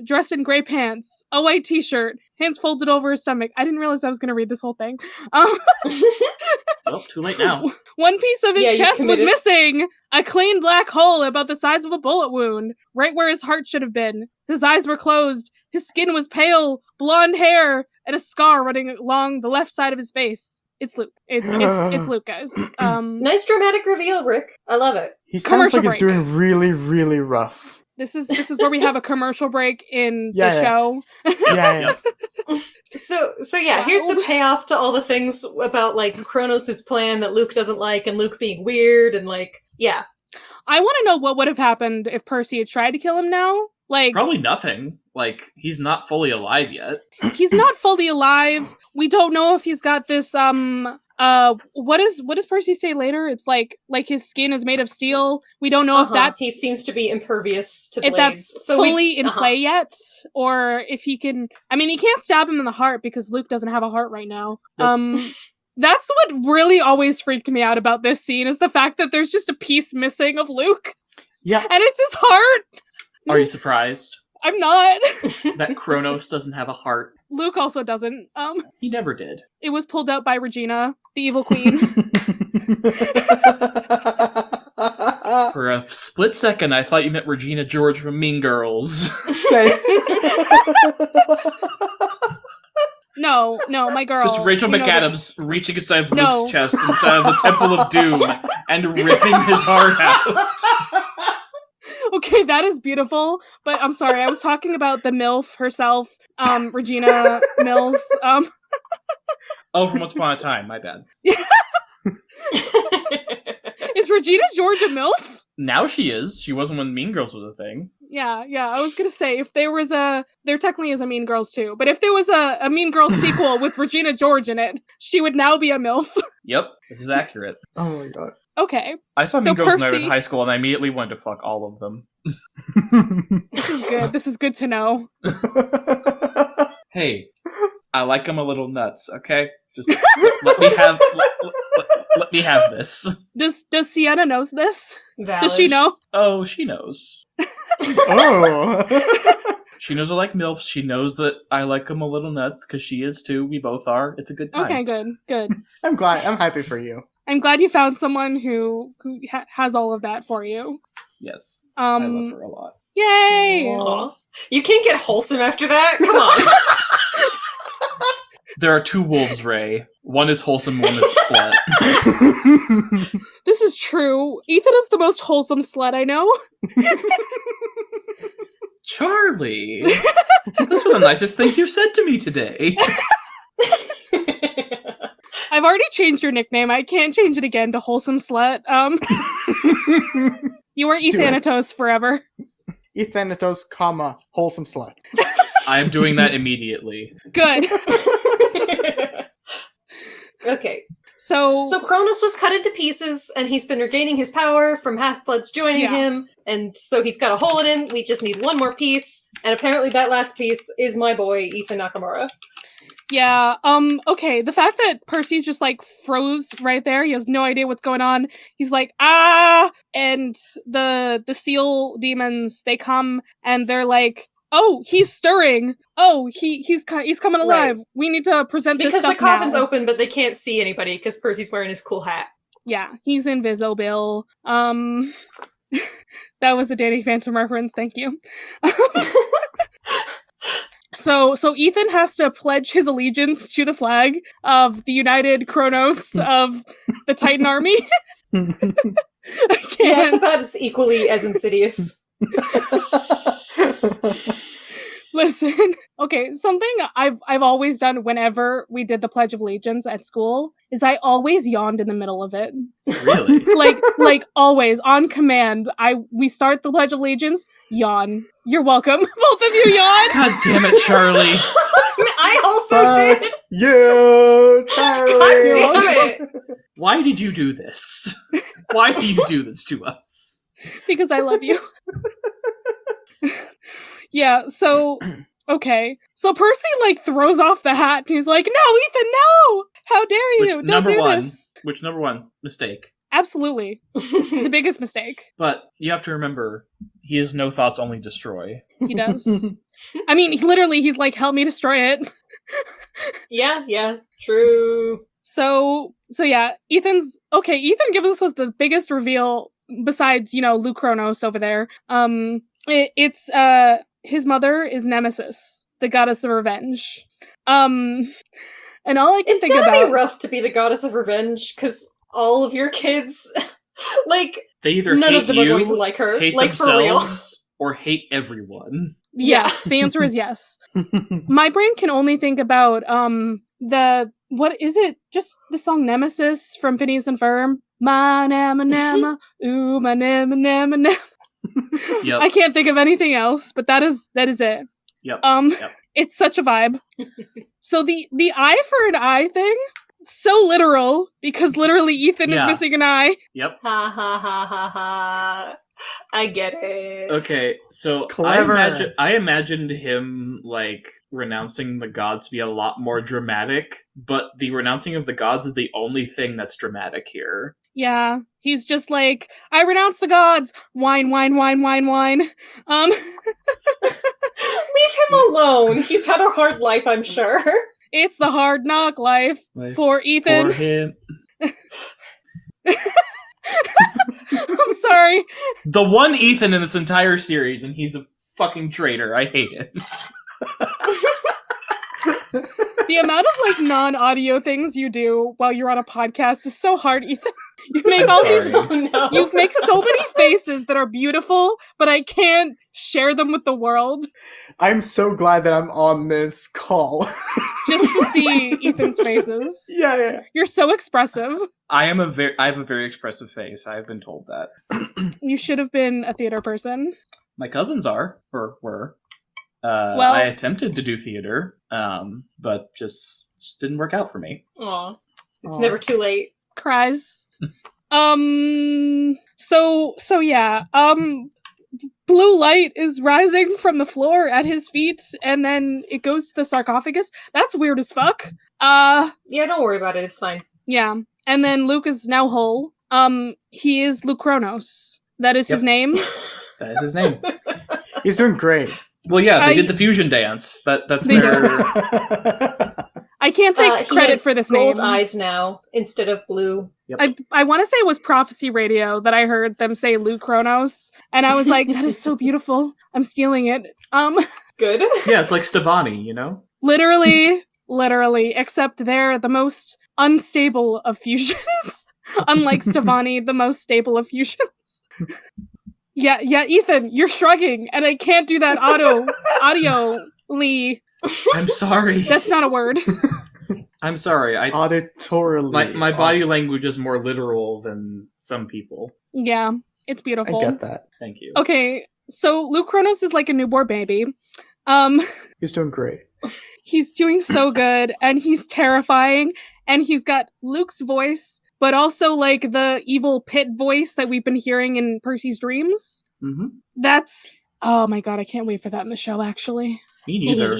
dressed in gray pants, a white t-shirt, hands folded over his stomach. I didn't realize I was gonna read this whole thing. Well, too late now. One piece of his Yeah, you've chest was committed. missing. A clean black hole about the size of a bullet wound, right where his heart should have been. His eyes were closed. His skin was pale, blonde hair, and a scar running along the left side of his face. It's Luke. It's Luke, guys. Nice dramatic reveal, Rick. I love it. He sounds Commercial like he's break. doing really, really rough. This is where we have a commercial break in Yeah, the yeah. show. Yeah, yeah. So yeah, here's the Wild. payoff to all the things about like Kronos' plan that Luke doesn't like and Luke being weird and like, yeah. I want to know what would have happened if Percy had tried to kill him now. Like, Probably nothing. Like, he's not fully alive yet. he's not fully alive. We don't know if he's got this what does Percy say later? It's like his skin is made of steel. We don't know if that's he seems to be impervious to if blades. that's So we- fully in uh-huh. play yet, or if he can. I mean, he can't stab him in the heart because Luke doesn't have a heart right now. That's what really always freaked me out about this scene is the fact that there's just a piece missing of Luke, Yeah. and it's his heart. Are you surprised I'm not. that Kronos doesn't have a heart? Luke also doesn't. He never did. It was pulled out by Regina, the evil queen. For a split second, I thought you meant Regina George from Mean Girls. Same. No, my girl. Just Rachel You know that- McAdams reaching inside of No. Luke's chest inside of the Temple of Doom and ripping his heart out. Okay, that is beautiful, but I'm sorry, I was talking about the MILF herself, Regina Mills. Oh, from Once Upon a Time, my bad. Is Regina George a MILF? Now she is. She wasn't when Mean Girls was a thing. Yeah, I was gonna say, if there was there technically is a Mean Girls too, but if there was a Mean Girls sequel with Regina George in it, she would now be a MILF. Yep, this is accurate. Oh my god. Okay, I saw So Mean Girls when I was Percy- in high school and I immediately wanted to fuck all of them. this is good. This is good to know. Hey, I like them a little nuts, okay? Just let me have this. Does Sienna knows this? Valid. Does she know? Oh, she knows. Oh. She knows I like MILFs. She knows that I like them a little nuts, because she is too. We both are. It's a good time. Okay, good. I'm glad. I'm happy for you. I'm glad you found someone who has all of that for you. Yes. I love Um, her a lot. yay! Aw. You can't get wholesome after that? Come on. There are two wolves, Raye. One is wholesome, one is a slut. This is true. Ethan is the most wholesome slut I know. Charlie! Those were the nicest things you've said to me today. I've already changed your nickname. I can't change it again to wholesome slut. You are Ethanatos forever. Ethanatos, comma, wholesome slut. I am doing that immediately. Good. Okay. So Kronos was cut into pieces, and he's been regaining his power from Half-Bloods joining Yeah. him, and so he's got a hole in him. We just need one more piece, and apparently that last piece is my boy, Ethan Nakamura. yeah, okay, the fact that Percy just like froze right there, he has no idea what's going on. He's like, ah, and the seal demons, they come and they're like, oh, he's stirring. Oh, he's coming alive. Right. We need to present this Because stuff the coffin's now. open, but they can't see anybody because Percy's wearing his cool hat. Yeah, he's invisible. That was a Danny Phantom reference. Thank you. So Ethan has to pledge his allegiance to the flag of the United Kronos of the Titan Army. I can't. Yeah, it's about as equally as insidious. Listen, okay, something I've always done whenever we did the Pledge of Allegiance at school is I always yawned in the middle of it. Really? like always on command. We start the Pledge of Allegiance, yawn. You're welcome. Both of you yawn. God damn it, Charlie. I also did. You, Charlie. God damn it. Why did you do this? Why do you do this to us? Because I love you. Yeah, so okay. So Percy throws off the hat and he's like, "No, Ethan, no! How dare you? Don't do this." Which number one mistake? Absolutely. The biggest mistake. But you have to remember, he has no thoughts, only destroy. He does. I mean, he's like, "Help me destroy it." Yeah, true. So yeah, Ethan gives us the biggest reveal besides, Luke Kronos over there. It's his mother is Nemesis, the goddess of revenge. And all I can think about... It's gotta be rough to be the goddess of revenge, because all of your kids, they either none hate of them you, are going to like her. hate For real. themselves, or hate everyone. Yes, the answer is yes. My brain can only think about what is it? Just the song Nemesis from Phineas and Ferb. My nama nama, ooh my nama nama nama. Yep. I can't think of anything else, but that is it. Yep. It's such a vibe. So the eye for an eye thing, so literal, because literally Ethan is missing an eye. Yep. Ha ha ha ha ha. I get it. Okay, so Clever. I imagined him renouncing the gods to be a lot more dramatic, but the renouncing of the gods is the only thing that's dramatic here. Yeah, he's just like, I renounce the gods. Wine, wine, wine, wine, wine. Leave him alone. He's had a hard life, I'm sure. It's the hard knock life for Ethan. For him. I'm sorry. The one Ethan in this entire series, and he's a fucking traitor. I hate it. The amount of non-audio things you do while you're on a podcast is so hard, Ethan. You make you make so many faces that are beautiful, but I can't share them with the world. I'm so glad that I'm on this call. Just to see Ethan's faces. Yeah. You're so expressive. I have a very expressive face. I've been told that. You should have been a theater person. My cousins are, or were. I attempted to do theater, but just didn't work out for me. Aw. It's never too late. Cries. So yeah. Blue light is rising from the floor at his feet, and then it goes to the sarcophagus. That's weird as fuck. Yeah, don't worry about it. It's fine. Yeah. And then Luke is now whole. He is Luke Kronos. That is his name. That is his name. He's doing great. Well, yeah, they did the fusion dance. That's their... I can't take credit for this name. Gold eyes now instead of blue. Yep. I want to say it was Prophecy Radio that I heard them say Luke Kronos, and I was like, that is so beautiful. I'm stealing it. Good. Yeah, it's like Stevani, you know? Literally, except they're the most unstable of fusions. Unlike Stevani, the most stable of fusions. Yeah, Ethan, you're shrugging, and I can't do that audio-ly. I'm sorry. That's not a word. I'm sorry. Auditorily. My body language is more literal than some people. Yeah, it's beautiful. I get that. Thank you. Okay, so Luke Kronos is like a newborn baby. He's doing great. He's doing so good, and he's terrifying, and he's got Luke's voice, but also the evil pit voice that we've been hearing in Percy's dreams. Mm-hmm. That's... Oh my god, I can't wait for that in the show, actually. Me neither.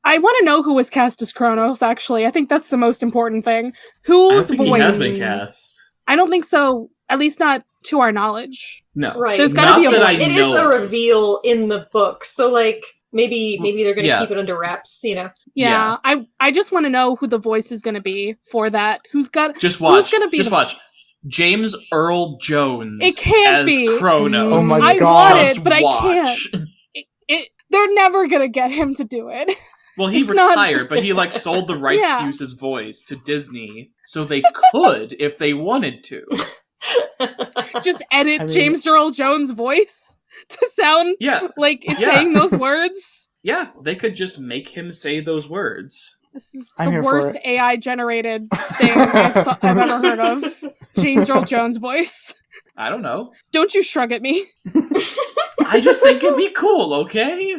I want to know who was cast as Kronos, actually. I think that's the most important thing. Whose voice? He has been cast. I don't think so. At least not to our knowledge. No. Right. There's gotta Not be a that I It is know a of. reveal in the book, so like maybe they're gonna Yeah. keep it under wraps, you know. Yeah. I just want to know who the voice is going to be for that. Just Who's watch. going to be Just the watch. voice? James Earl Jones It can't as be. Kronos. Oh my I God. want Just it, but I watch. can't. They're never going to get him to do it. Well, he It's not- retired, but he like sold the rights Yeah. to use his voice to Disney, so they could if they wanted to. Just edit I mean- James Earl Jones' voice to sound Yeah, like it's Yeah. saying those words. yeah, they could just make him say those words. This is I'm the here for worst it. AI generated thing I've ever heard of. James Earl Jones' voice. I don't know. Don't you shrug at me. I just think it'd be cool. Okay.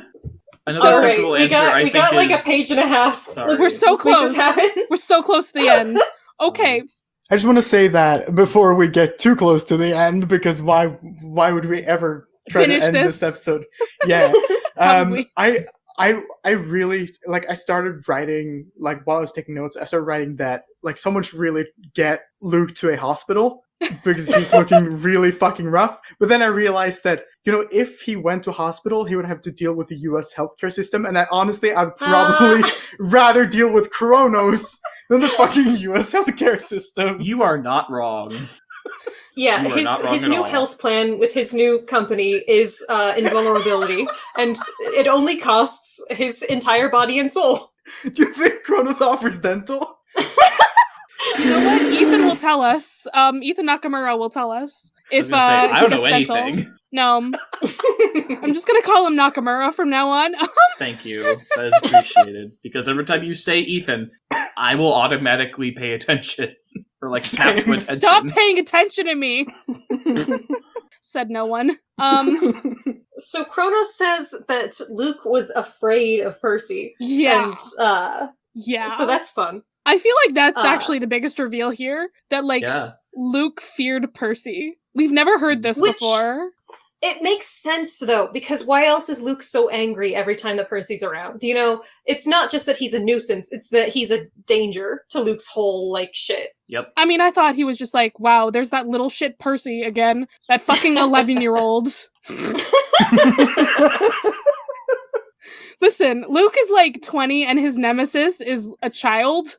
Another All right, acceptable we answer. got I we think got like is- a page and a half. Sorry. We're so let's make close. this happen. We're so close to the end. Okay, I just want to say that before we get too close to the end, because why would we ever try Finish to end this? this episode? Yeah. Probably. I really like I started writing like while I was taking notes, I started writing that like someone should really get Luke to a hospital because he's looking really fucking rough. But then I realized that, you know, if he went to hospital, he would have to deal with the US healthcare system, and honestly I'd probably rather deal with Kronos than the fucking US healthcare system. You are not wrong. Yeah, You are not wrong his at new all. health plan with his new company is invulnerability, and it only costs his entire body and soul. Do you think Kronos offers dental? you know what? Ethan will tell us. Ethan Nakamura will tell us I was if gonna say, I he don't know gets dental. anything. No, I'm just gonna call him Nakamura from now on. Thank you. That is appreciated. Because every time you say Ethan, I will automatically pay attention. Or like snap to Same. attention. Stop paying attention to me. Said no one. So Kronos says that Luke was afraid of Percy, Yeah. and Yeah. so that's fun. I feel like that's Uh, actually the biggest reveal here. That like Yeah. Luke feared Percy. We've never heard this Which- before. It makes sense though, because why else is Luke so angry every time that Percy's around? You know, it's not just that he's a nuisance; it's that he's a danger to Luke's whole like shit. Yep. I mean, I thought he was just like, wow, there's that little shit Percy again. That fucking 11-year-old. Listen, Luke is like 20 and his nemesis is a child.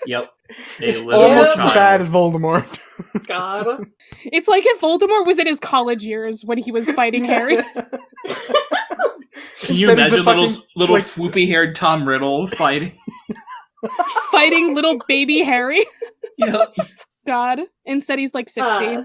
Yep. It's A little almost child. as bad as Voldemort. God. It's like if Voldemort was in his college years when he was fighting Harry. Can you Instead, he's a imagine little fucking, little like- swoopy-haired Tom Riddle fighting? Fighting little baby Harry. Yep. God. Instead he's like 60.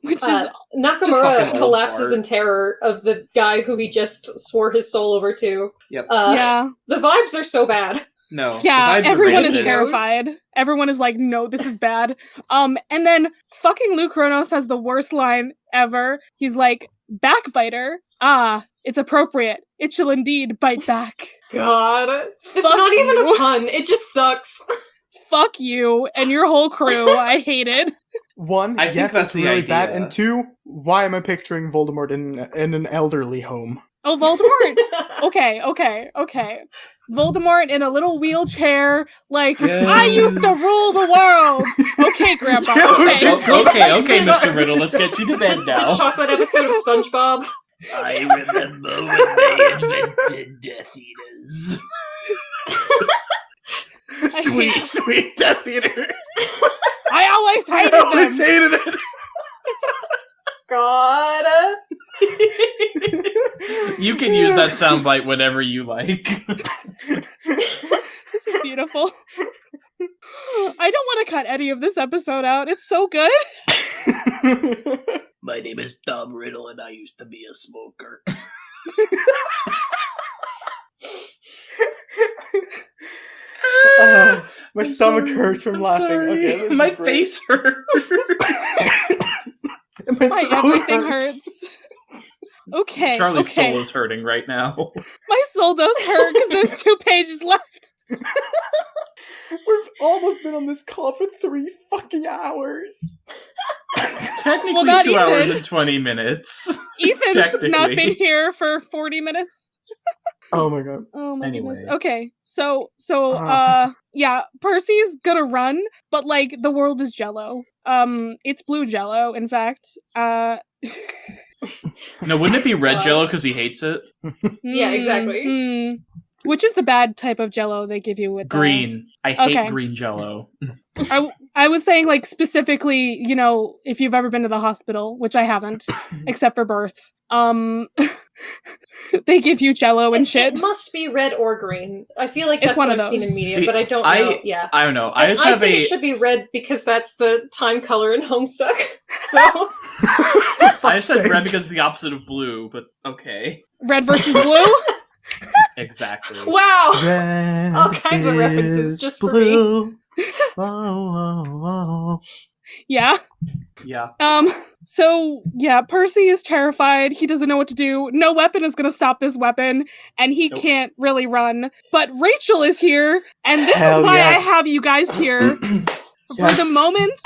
Which is Nakamura fucking old collapses fart. in terror of the guy who he just swore his soul over to. Yep. yeah. The vibes are so bad. No. Yeah, the vibes are everyone is rancid. terrified. Everyone is like, no, this is bad. And then fucking Luke Kronos has the worst line ever. He's like, backbiter. Ah, it's appropriate. It shall indeed bite back. God. It's Fuck not even you. a pun. It just sucks. Fuck you and your whole crew. I hate it. One, I think yes, that's it's the really bad, idea. and two, why am I picturing Voldemort in an elderly home? Oh, Voldemort. Okay. Voldemort in a little wheelchair, like, Yes. I used to rule the world. Okay, Grandpa. Okay. It's Okay, like the- Mr. Riddle, let's get you to bed The now. chocolate episode of SpongeBob. I remember when they invented Death Eaters. Sweet Death Eaters. I always I hated always them. hated it. God. You can use that soundbite whenever you like. This is beautiful. I don't want to cut any of this episode out. It's so good. My name is Tom Riddle and I used to be a smoker. My stomach hurts from laughing. Okay, this is My great. face hurts. And my My throat everything hurts. Okay. Charlie's okay. soul is hurting right now. My soul does hurt because there's 2 pages left. We've almost been on this call for 3 fucking hours. Technically Well, not 2 hours Ethan. and 20 minutes. Ethan's Technically. not been here for 40 minutes. Oh my god. Oh my Anyway. goodness. Okay. So Ah. yeah, Percy's gonna run, but like the world is jello. It's blue Jello, in fact. No, wouldn't it be red Jello because he hates it? Yeah, exactly. Which is the bad type of Jello they give you with Green. I hate Okay. green Jello. I was saying, like, specifically, you know, if you've ever been to the hospital, which I haven't, except for birth, they give you Jello and shit. It must be red or green. I feel like It's that's one what of I've seen in those. media, See, but I don't know. Yeah. I don't know. And I think it should be red because that's the time color in Homestuck. So I said red because it's the opposite of blue, but okay. Red versus blue? Exactly. wow, Red all kinds of references is just for me. blue. Oh. Yeah. Yeah. So, yeah, Percy is terrified. He doesn't know what to do. No weapon is gonna stop this weapon, and he can't really run. But Rachel is here, and this Hell is why yes. I have you guys here. For the moment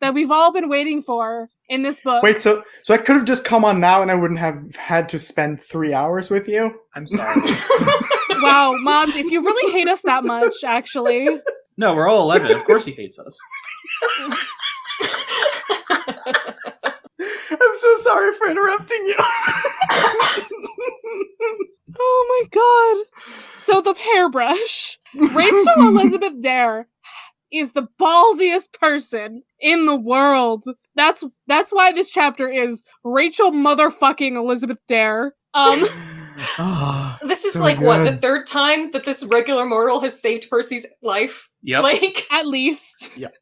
that we've all been waiting for in this book. Wait, so I could have just come on now and I wouldn't have had to spend 3 hours with you? I'm sorry. Wow, Moms, if you really hate us that much, actually. No, we're all 11. Of course he hates us. I'm so sorry for interrupting you. Oh my god. So the hairbrush. Rachel Elizabeth Dare is the ballsiest person in the world. That's why this chapter is Rachel motherfucking Elizabeth Dare. This is so like what, the good. third time that this regular mortal has saved Percy's life? Yep. Like, At least. Yep.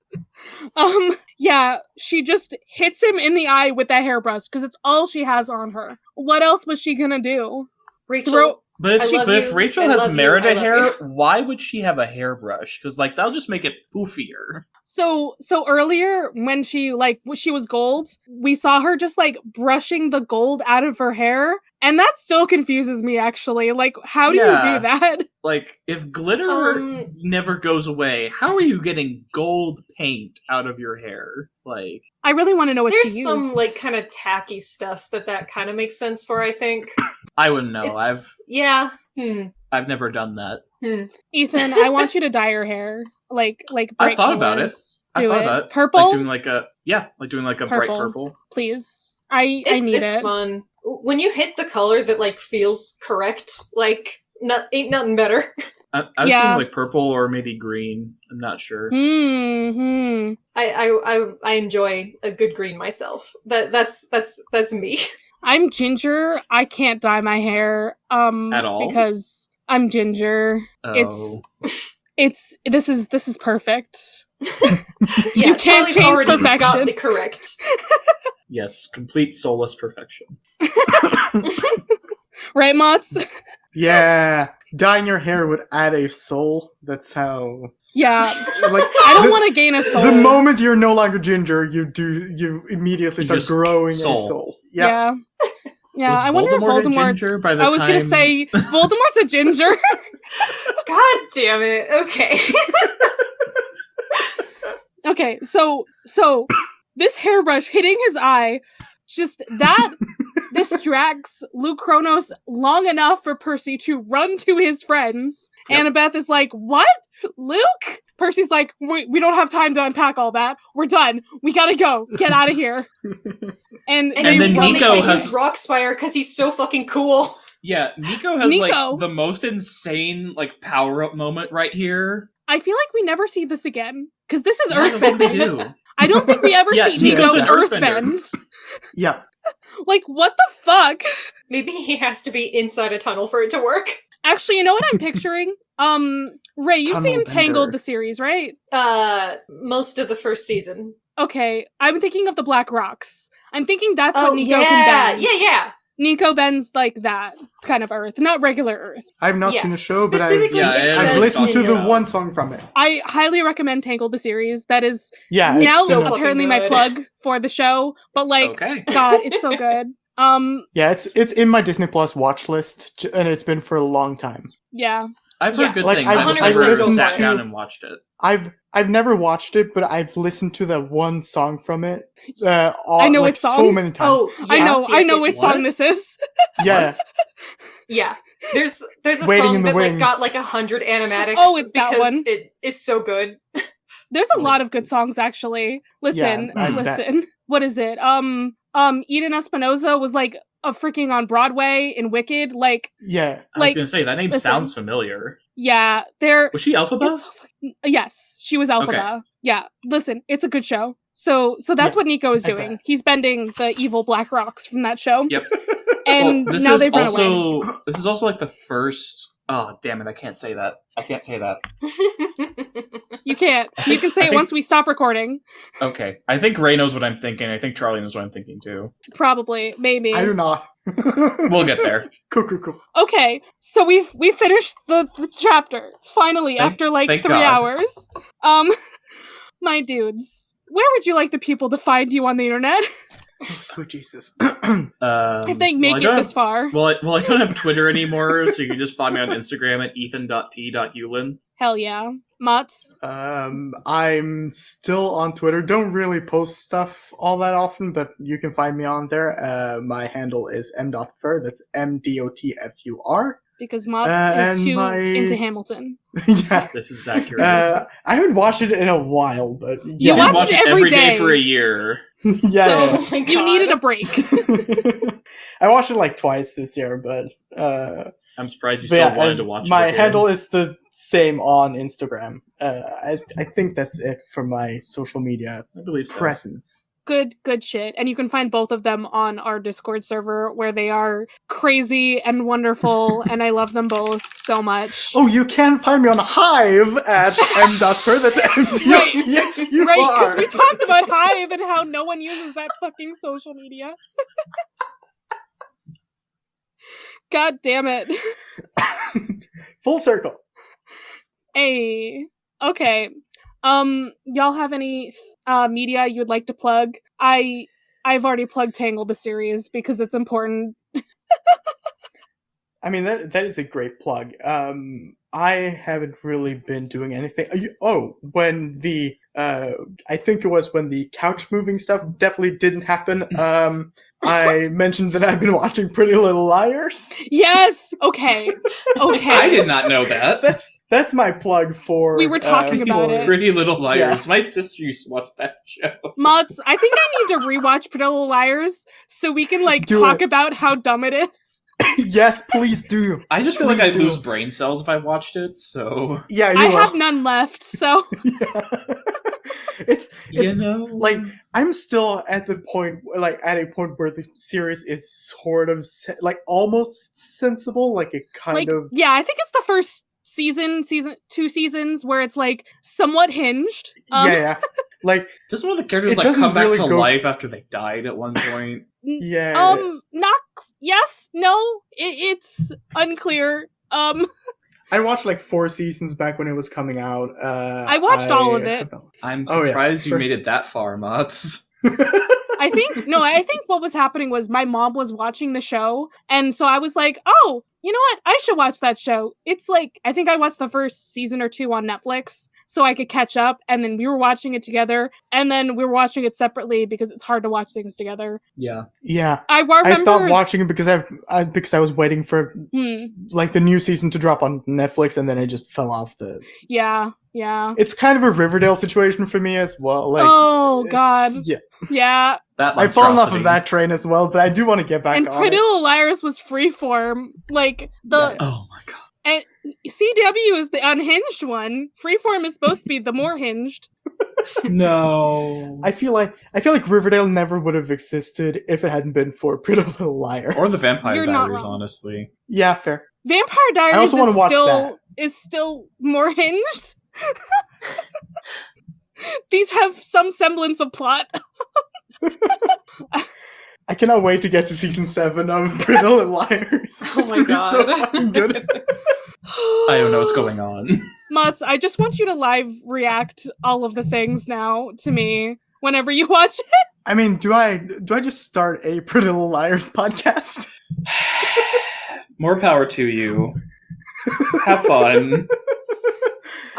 Yeah, she just hits him in the eye with that hairbrush because it's all she has on her. What else was she gonna do? Rachel, But if, I love if you. Rachel I has love you. Merida I love hair, you. why would she have a hairbrush? Because like that'll just make it poofier. So earlier when she was gold, we saw her just like brushing the gold out of her hair, and that still confuses me actually. Like, how do you Yeah. do that? Like if glitter never goes away, how are you getting gold paint out of your hair? Like I really want to know what she there's used. some like kind of tacky stuff that kind of makes sense for, I think. I wouldn't know. I've Never done that. Ethan, I want you to dye your hair like I bright thought about it. colors. I Do thought it. about it. Purple, Like doing like a bright Purple. purple. please. I need it's it. fun when you hit the color that like feels correct. Like, ain't nothing better. I was Yeah. thinking like purple or maybe green. I'm not sure. Hmm. I enjoy a good green myself. That's me. I'm ginger. I can't dye my hair. At all? Because I'm ginger. Oh. This is perfect. Yeah, can't Charlie's change already got perfection. the correct. Yes, complete soulless perfection. Right, Mots? Yeah, dyeing your hair would add a soul. That's how. Yeah. Like, I don't want to gain a soul. The moment you're no longer ginger, you immediately You start just growing soul. a soul. Yep. Yeah. Yeah, Was I wonder if Voldemort a Voldemort. ginger by the I was time... gonna say Voldemort's a ginger. God damn it. Okay. Okay, so this hairbrush hitting his eye, just that distracts Luke Kronos long enough for Percy to run to his friends. Yep. Annabeth is like, "What? Luke?" Percy's like, we don't have time to unpack all that. We're done. We gotta go. Get out of here. And And then Nico Nico makes a has- huge rock spire because he's so fucking cool. Yeah, Nico has Nico. like the most insane like power-up moment right here. I feel like we never see this again. Because this is I don't think we Earthbending. do. I don't think we ever Yeah, see he Nico is in an earthbender. Earthbend. Yep. Like, what the fuck? Maybe he has to be inside a tunnel for it to work. Actually, you know what I'm picturing? Ray, you've seen Tunnel Tangled, bender. the series, right? Most of the first season. Okay, I'm thinking of the Black Rocks. I'm thinking that's what Oh, Nico yeah. can bend. Yeah. Nico bends like that kind of Earth, not regular Earth. I've not Yeah. seen the show, but Specifically, Yeah, it it I've says listened to in the his- one song from it. I highly recommend Tangled, the series. That is Yeah, It's now so fucking apparently my good. plug for the show. But like, Okay. God, it's so good. yeah, it's in my Disney Plus watch list, and it's been for a long time. Yeah. I've heard Yeah. good Like, things. I've- I've just 100% never go sat for it. down and watched it. I've never watched it, but I've listened to that one song from it. I know like, which song. so many times. Oh, I know yes, which yes. song this is. yeah. Yeah. There's a Waiting in song the that like Wings. got like 100 animatics Oh, it's that because one. it is so good. There's a lot of good songs, actually. Listen, Yeah, listen. What is it? Eden Espinosa was like a freaking on Broadway in Wicked. Like, Yeah. I was like, gonna say that name listen. sounds familiar. yeah, they're. Was she Elphaba? It's so yes, she was Elphaba. Okay. Yeah, listen, it's a good show. So that's Yeah, what Nico is I doing. bet. He's bending the evil Black Rocks from that show. Yep. And Well, this now is they've run away. also this is also like the first. Oh damn it! I can't say that. I can't say that. You can't. You can say I it think- once we stop recording. Okay, I think Ray knows what I'm thinking. I think Charlie knows what I'm thinking too. Probably, maybe. I do not. We'll get there. Cool. Okay, so we finished the chapter finally after like thank 3 God. hours. My dudes, where would you like the people to find you on the internet Oh, sweet Jesus. if they make I it don't this have- far? Well, I don't have Twitter anymore, so you can just find me on Instagram at ethan.t.hulen. Hell yeah, Mutts. I'm still on Twitter. Don't really post stuff all that often, but you can find me on there. My handle is m.fur. That's MDOTFUR. Because Mutts and is too my- into Hamilton. Yeah. This is accurate. I haven't watched it in a while, but You you yeah. did watch watch it it every every day day. for a year. yeah. So Oh my you God. needed a break. I watched it like twice this year, but I'm surprised you but still yeah, wanted and to watch it. my again. handle is the same on Instagram. I think that's it for my social media I believe so. presence. Good shit. And you can find both of them on our Discord server where they are crazy and wonderful, and I love them both so much. Oh, you can find me on Hive at m.fur. That's MDOTFUR. Right, because we talked about Hive and how no one uses that fucking social media. God damn it. Full circle. Hey. Okay. Y'all have any media you would like to plug? I've already plugged Tangled the series because it's important. I mean, that is a great plug. I haven't really been doing anything. When the I think it was when the couch moving stuff definitely didn't happen. I mentioned that I've been watching Pretty Little Liars. Yes. Okay. Okay. I did not know that. That's my plug for. We were talking about it. Pretty Little Liars. Yeah. My sister used to watch that show. Mutz, I think I need to rewatch Pretty Little Liars so we can Do talk it. about how dumb it is. Yes, please do. I just feel like Please I'd do. lose brain cells if I watched it, so... Yeah, you I will. have none left, so Yeah. It's You know... like I'm still at the point, at a point where the series is sort of almost sensible. Like it kind of. yeah, I think it's the first season, 2 seasons where it's like somewhat hinged. Yeah. Like Doesn't one of the characters It like doesn't come back really to go- life after they died at one point? yeah. Not yes, no, it's unclear. I watched like 4 seasons back when it was coming out. I watched all of it. I'm Oh, yeah. surprised you First- made it that far, Mutz. I think what was happening was my mom was watching the show, and so I was like, oh, you know what? I should watch that show. It's like, I think I watched the first season or 2 on Netflix so I could catch up, and then we were watching it together, and then we were watching it separately because it's hard to watch things together. Yeah. Yeah. I remember... I stopped watching it because I was waiting for Hmm, like the new season to drop on Netflix, and then I just fell off the. yeah. It's kind of a Riverdale situation for me as well. Like, Oh, it's- God. Yeah, Yeah. That I've fallen off monstrosity. of that train as well, but I do want to get back And on Pretty it. Little Liars was freeform. Like, Yeah. Oh my god. and CW is the unhinged one. Freeform is supposed to be the more hinged. No. I feel like Riverdale never would have existed if it hadn't been for Pretty Little Liars. Or the Vampire You're not Diaries, wrong. honestly. Yeah, fair. Vampire Diaries also wanna watch that. is still more hinged. These have some semblance of plot. I cannot wait to get to season 7 of Pretty Little Liars. Oh It's my gonna be so God. fucking good. I don't know what's going on. Mutz, I just want you to live react all of the things now to me whenever you watch it. I mean, do I just start a Pretty Little Liars podcast? More power to you. Have fun.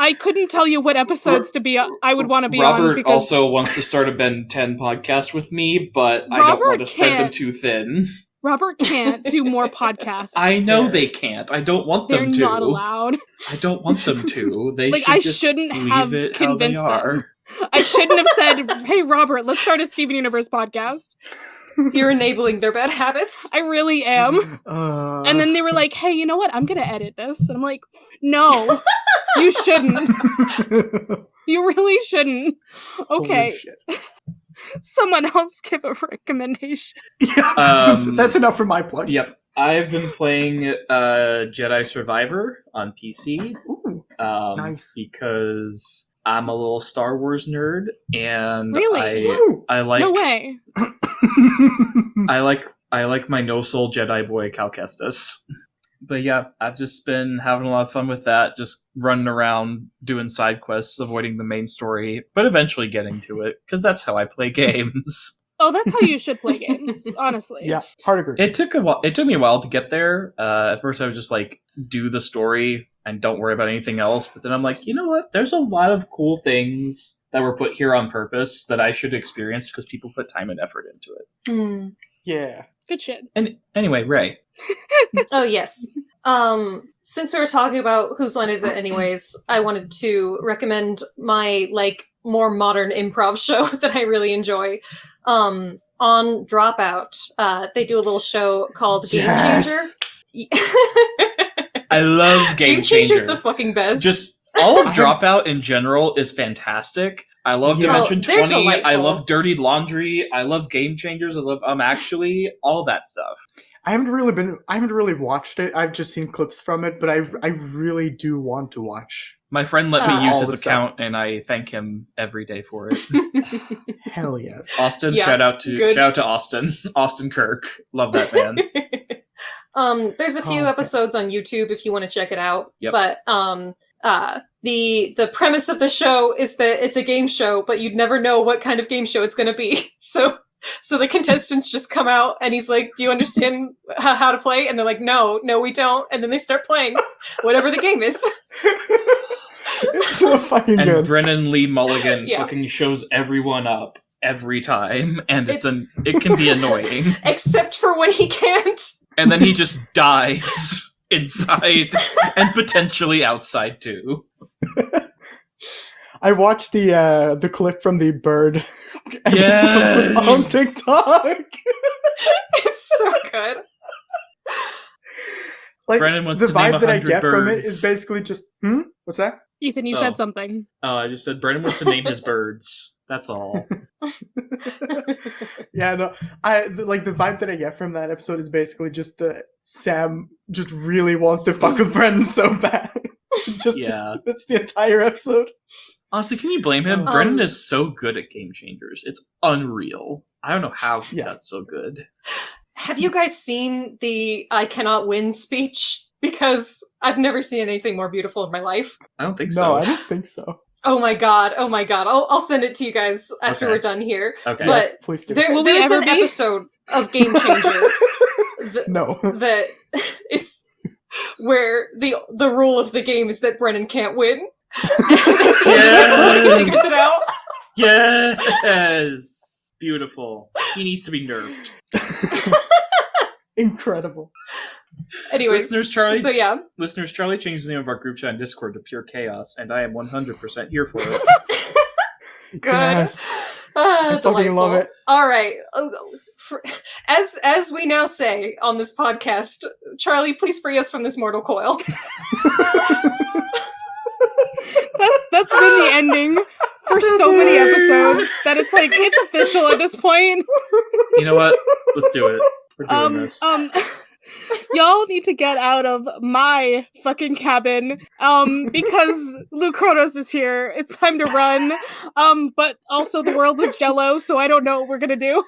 I couldn't tell you what episodes to be. I would want to be on Robert because also wants to start a Ben 10 podcast with me, but I don't Robert want to spread them can't. too thin. Robert can't do more podcasts. I know they can't. I don't want They're them to. not allowed. I don't want them to. They Like, should I just shouldn't leave have it how they convinced are. them. I shouldn't have said, hey, Robert, let's start a Steven Universe podcast. You're enabling their bad habits. I really am. And then they were like, hey, you know what? I'm going to edit this. And I'm like, no, you shouldn't. You really shouldn't. Okay. Someone else give a recommendation. Yeah, that's enough for my plug. Yep. I've been playing Jedi Survivor on PC. Ooh, nice. Because I'm a little Star Wars nerd, and Really? I like No way. I like my no soul Jedi boy Cal Kestis. But yeah, I've just been having a lot of fun with that, just running around doing side quests, avoiding the main story, but eventually getting to it, because that's how I play games. Oh, that's how you should play games, honestly. Yeah, hard agree. It took me a while to get there. At first I was just like, do the story and don't worry about anything else, but then I'm like, you know what? There's a lot of cool things that were put here on purpose that I should experience because people put time and effort into it. Yeah. Good shit. And anyway, Raye. Oh, yes. Since we were talking about Whose Line Is It Anyways, I wanted to recommend my, more modern improv show that I really enjoy. On Dropout, they do a little show called Game Changer. I love Game Changer's Changer. the fucking best. Just all of Dropout in general is fantastic. I love Dimension 20. Delightful. I love Dirty Laundry. I love Game Changers. I love Actually, all that stuff. I haven't really watched it. I've just seen clips from it, but I really do want to watch. My friend let me use all his the account, and I thank him every day for it. Hell yes. Austin, Yeah, shout out to Austin. Austin Kirk. Love that man. There's a few episodes on YouTube if you want to check it out. Yep. But the premise of the show is that it's a game show, but you'd never know what kind of game show it's going to be. So the contestants just come out, and he's like, "Do you understand how to play?" And they're like, "No, we don't." And then they start playing whatever the game is. It's so fucking And good. Brennan Lee Mulligan Yeah. fucking shows everyone up every time, and it can be annoying. Except for when he can't. And then he just dies inside and potentially outside too. I watched the clip from the bird episode Yes! on TikTok. It's so good. Like, Brennan wants the to name vibe that I 100 get from it birds. is basically just what's that? Ethan, you Oh. said something. Oh, I just said Brennan wants to name his birds. That's all. Yeah, no. The vibe that I get from that episode is basically just that Sam just really wants to fuck with Brendan so bad. Yeah. That's the entire episode. Honestly, can you blame him? Brennan is so good at Game Changers. It's unreal. I don't know how he got so good. Have you guys seen the I cannot win speech? Because I've never seen anything more beautiful in my life. I don't think so. No, I don't think so. Oh my god. I'll send it to you guys after Okay. we're done here. Okay. But Yes, please do. Will we there's ever an be? episode of Game Changer No. that is where the rule of the game is that Brennan can't win. And at the end of the episode, he figures it out. Yes! Beautiful. He needs to be nerfed. Incredible. Anyways, Listeners, so Charlie changed the name of our group chat in Discord to Pure Chaos, and I am 100% here for it. good. Yes. I fucking Delightful. love it. All right. As we now say on this podcast, Charlie, please free us from this mortal coil. That's been the ending for so many episodes that it's like, it's official at this point. You know what? Let's do it. We're doing this. Y'all need to get out of my fucking cabin, because Luke Kronos is here. It's time to run. But also the world is jello, so I don't know what we're gonna do.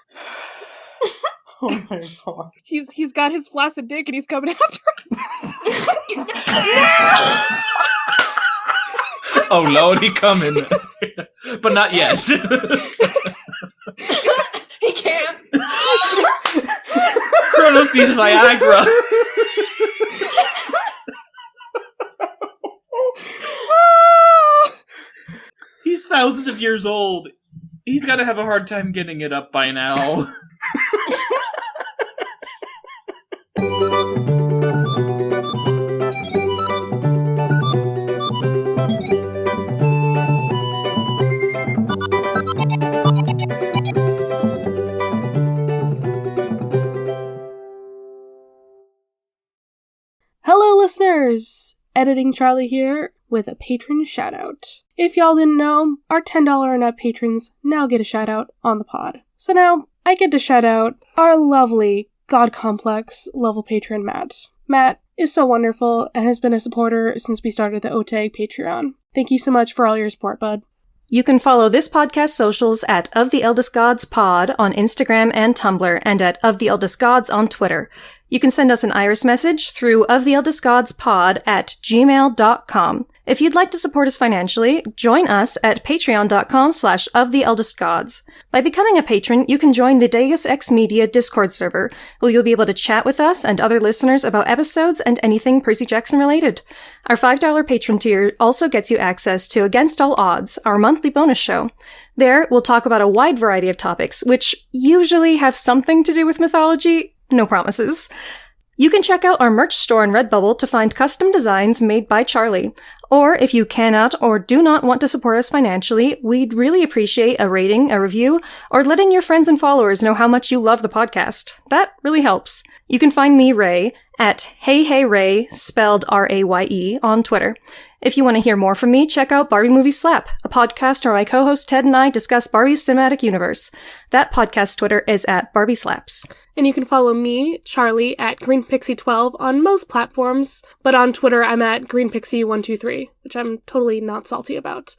Oh my god. He's got his flaccid dick and he's coming after us. Oh Lord, he coming. But not yet. He can't. Kronos needs Viagra. He's thousands of years old. He's gotta have a hard time getting it up by now. Hello, listeners! Editing Charlie here with a patron shoutout. If y'all didn't know, our $10 and up patrons now get a shoutout on the pod. So now, I get to shout out our lovely God Complex level patron, Matt. Matt is so wonderful and has been a supporter since we started the OTAG Patreon. Thank you so much for all your support, bud. You can follow this podcast socials at Of the Eldest Gods Pod on Instagram and Tumblr, and at Of the Eldest Gods on Twitter. You can send us an iris message through oftheeldestgodspod@gmail.com. If you'd like to support us financially, join us at patreon.com/oftheeldestgods. By becoming a patron, you can join the Deus Ex Media Discord server, where you'll be able to chat with us and other listeners about episodes and anything Percy Jackson related. Our $5 patron tier also gets you access to Against All Odds, our monthly bonus show. There, we'll talk about a wide variety of topics, which usually have something to do with mythology. No promises. You can check out our merch store on Redbubble to find custom designs made by Charlie. Or if you cannot or do not want to support us financially, we'd really appreciate a rating, a review, or letting your friends and followers know how much you love the podcast. That really helps. You can find me, Raye, at HeyHeyRaye, spelled R-A-Y-E, on Twitter. If you want to hear more from me, check out Barbie Movie Slap, a podcast where my co-host Ted and I discuss Barbie's cinematic universe. That podcast Twitter is at Barbie Slaps. And you can follow me, Charlie, at GreenPixie12 on most platforms, but on Twitter I'm at GreenPixie123, which I'm totally not salty about.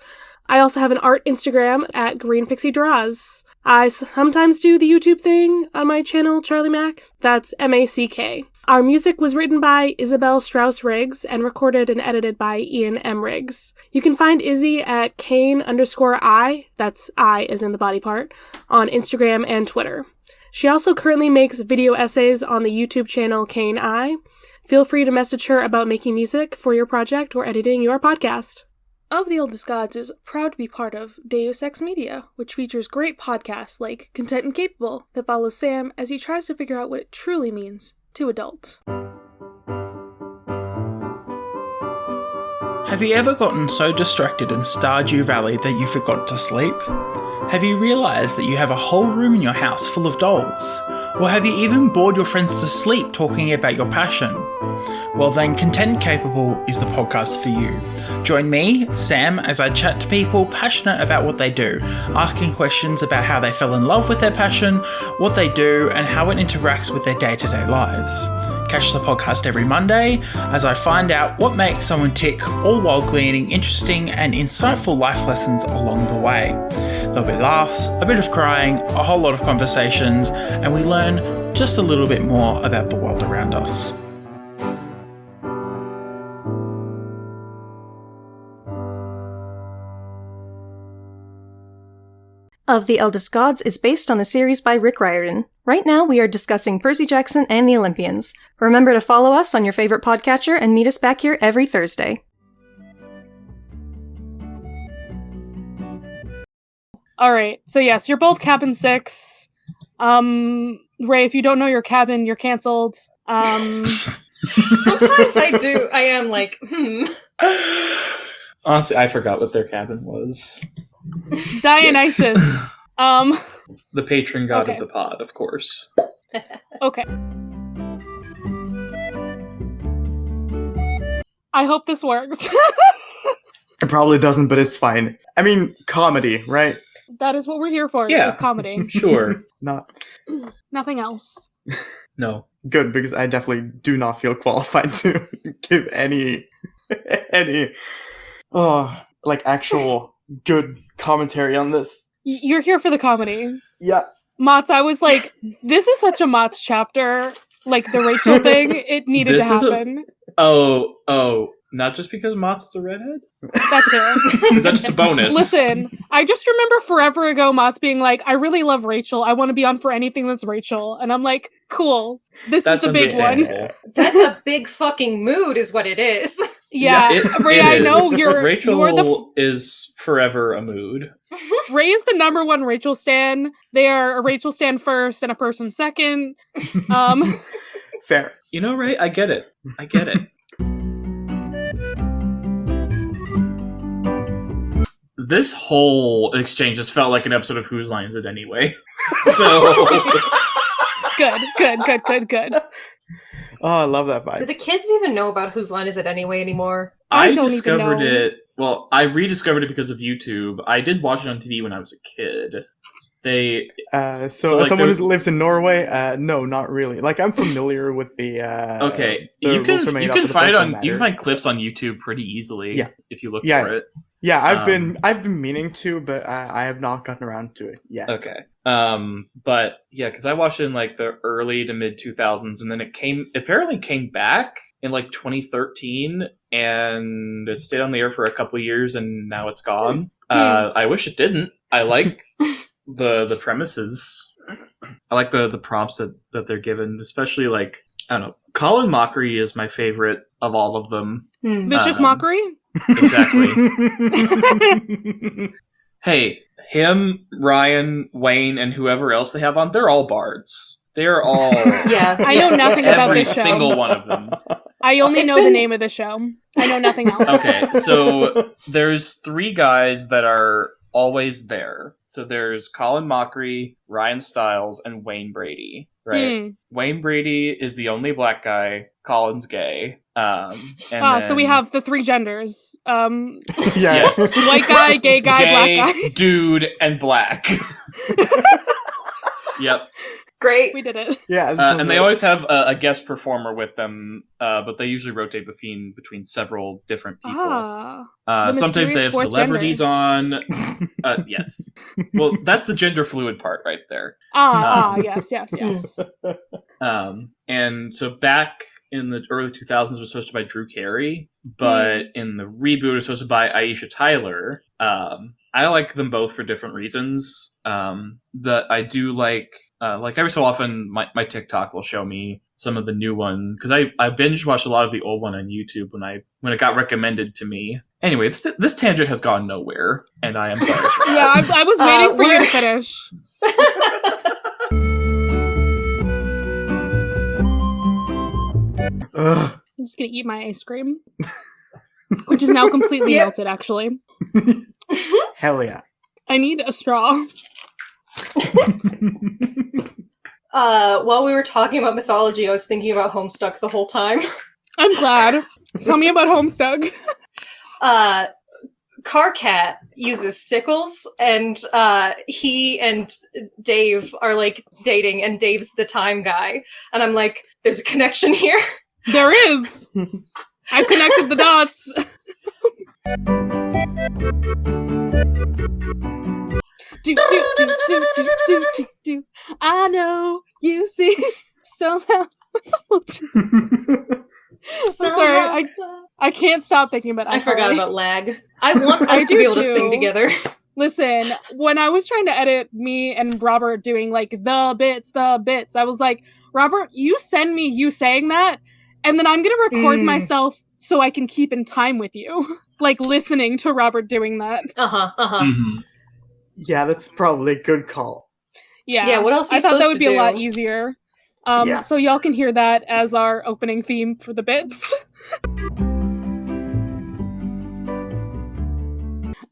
I also have an art Instagram at GreenPixieDraws. I sometimes do the YouTube thing on my channel, Charlie Mac. That's M-A-C-K. Our music was written by Isabel Strauss-Riggs and recorded and edited by Ian M. Riggs. You can find Izzy at Kane_I, that's I as in the body part, on Instagram and Twitter. She also currently makes video essays on the YouTube channel Kane I. Feel free to message her about making music for your project or editing your podcast. Of the Eldest Gods is proud to be part of Deus Ex Media, which features great podcasts like Content and Capable that follows Sam as he tries to figure out what it truly means to adults. Have you ever gotten so distracted in Stardew Valley that you forgot to sleep? Have you realised that you have a whole room in your house full of dolls? Or have you even bored your friends to sleep talking about your passion? Well then, Content Capable is the podcast for you. Join me, Sam, as I chat to people passionate about what they do, asking questions about how they fell in love with their passion, what they do, and how it interacts with their day-to-day lives. Catch the podcast every Monday as I find out what makes someone tick, all while gleaning interesting and insightful life lessons along the way. There'll be laughs, a bit of crying, a whole lot of conversations, and we learn just a little bit more about the world around us. Of the Eldest Gods is based on the series by Rick Riordan. Right now, we are discussing Percy Jackson and the Olympians. Remember to follow us on your favorite podcatcher and meet us back here every Thursday. All right. So yes, you're both cabin 6. Raye, if you don't know your cabin, you're canceled. Sometimes I am like, Honestly, I forgot what their cabin was. Dionysus. The patron god Okay. of the pod, of course. Okay. I hope this works. It probably doesn't, but it's fine. I mean, comedy, right? That is what we're here for. Yeah. Is comedy. Sure. Not Nothing else. No. good, because I definitely do not feel qualified to give any actual good commentary on this. You're here for the comedy. Yeah. Mott's, I was like, this is such a Mott's chapter. Like the Rachel thing, it needed This to is a- happen. Oh, not just because Mott's is a redhead? That's it. Is that just a bonus? Listen, I just remember forever ago Mott's being like, I really love Rachel. I want to be on for anything that's Rachel. And I'm like, cool. This That's is the big one. understandable. that's a big fucking mood is what it is. Yeah. Raye, I know is. you're Rachel is forever a mood. Raye is the number one Rachel stan. They are a Rachel stan first and a person second. Fair. You know, Ray, I get it. This whole exchange just felt like an episode of Whose Line Is It Anyway? So Good. Oh, I love that vibe. Do the kids even know about Whose Line Is It Anyway anymore? I don't even discovered know. it. Well, I rediscovered it because of YouTube. I did watch it on TV when I was a kid. So like, someone who lives in Norway, no, not really. Like, I'm familiar with the. Okay, the you rules are made can up, but it find doesn't you can matter. find clips on YouTube pretty easily. Yeah. If you look Yeah. for it. Yeah, I've been meaning to, but I have not gotten around to it yet. Okay. But yeah, because I watched it in like the early to mid 2000s, and then it apparently came back in like 2013, and it stayed on the air for a couple years, and now it's gone. I wish it didn't. I like the premises. I like the prompts that they're given, especially like, I don't know. Colin Mockery is my favorite of all of them. Vicious mockery? Exactly. Hey, him, Ryan, Wayne, and whoever else they have on, they're all bards. They're all... Yeah. I know nothing about every this show. single one of them. I only It's know the been- name of the show. I know nothing else. Okay, so there's 3 guys that are always there. So there's Colin Mockery, Ryan Stiles, and Wayne Brady, right? Wayne Brady is the only black guy. Colin's gay. So we have the 3 genders. Yes. White guy, gay guy, gay, black guy. dude, and black. Yep. Great. We did it. Yeah. And they always have a guest performer with them, but they usually rotate between several different people. The Sometimes they mysterious have fourth celebrities gender. on. Yes. Well, that's the gender fluid part right there. Yes. And so back in the early 2000s, it was hosted by Drew Carey, but in the reboot, it was hosted by Aisha Tyler. I like them both for different reasons. That I do like every so often, my TikTok will show me some of the new one, because I binge watched a lot of the old one on YouTube when it got recommended to me. Anyway, this tangent has gone nowhere, and I am sorry. Yeah, I was waiting for you to finish. Ugh. I'm just gonna eat my ice cream, which is now completely melted. Actually, Hell yeah. I need a straw. While we were talking about mythology, I was thinking about Homestuck the whole time. I'm glad. Tell me about Homestuck. Carcat uses sickles, and he and Dave are like dating, and Dave's the time guy. And I'm like, there's a connection here. There is. I've connected the dots. Do. I know you see somehow. I'm sorry, I can't stop thinking about it. I forgot about lag. I want us to do be able to too. sing together. Listen, when I was trying to edit me and Robert doing like the bits, I was like, Robert, you send me you saying that, and then I'm gonna record myself so I can keep in time with you. Like listening to Robert doing that. Mm-hmm. Yeah, that's probably a good call. Yeah, what else are I you thought that supposed would to be do? a lot easier. So y'all can hear that as our opening theme for the bits.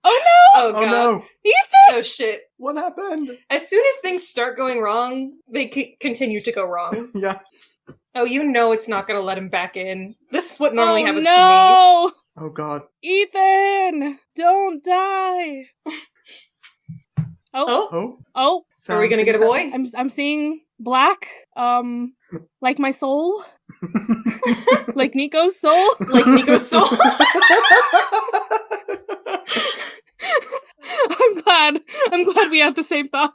Oh no! Oh god. no. Ethan! Oh shit. What happened? As soon as things start going wrong, they continue to go wrong. Yeah. Oh, you know it's not gonna let him back in. This is what normally happens to No! Oh god. Ethan! Don't die! me. Oh, Oh. are we gonna get a boy? I'm seeing black, like my soul, like Nico's soul. Like Nico's soul? I'm glad we have the same thought.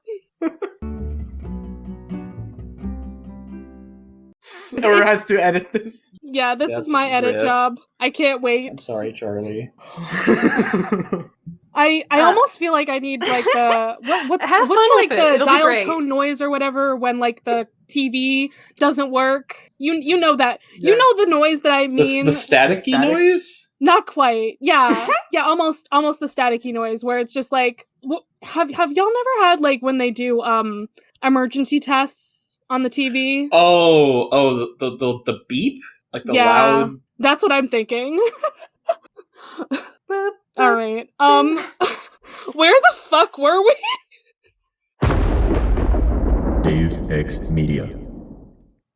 Or has to edit this. Yeah, this That's is my edit rip. job. I can't wait. I'm sorry, Charlie. I almost feel like I need like the what's Have fun like with it. the It'll be dial great. tone noise or whatever when like the TV doesn't work. You know that. Yeah. You know the noise that I mean. The staticky Static? noise? Not quite. Yeah. Yeah, almost the staticky noise where it's just like have y'all never had like when they do emergency tests on the TV. The beep? Like the loud... That's what I'm thinking. All right. Where the fuck were we? Deus Ex Media.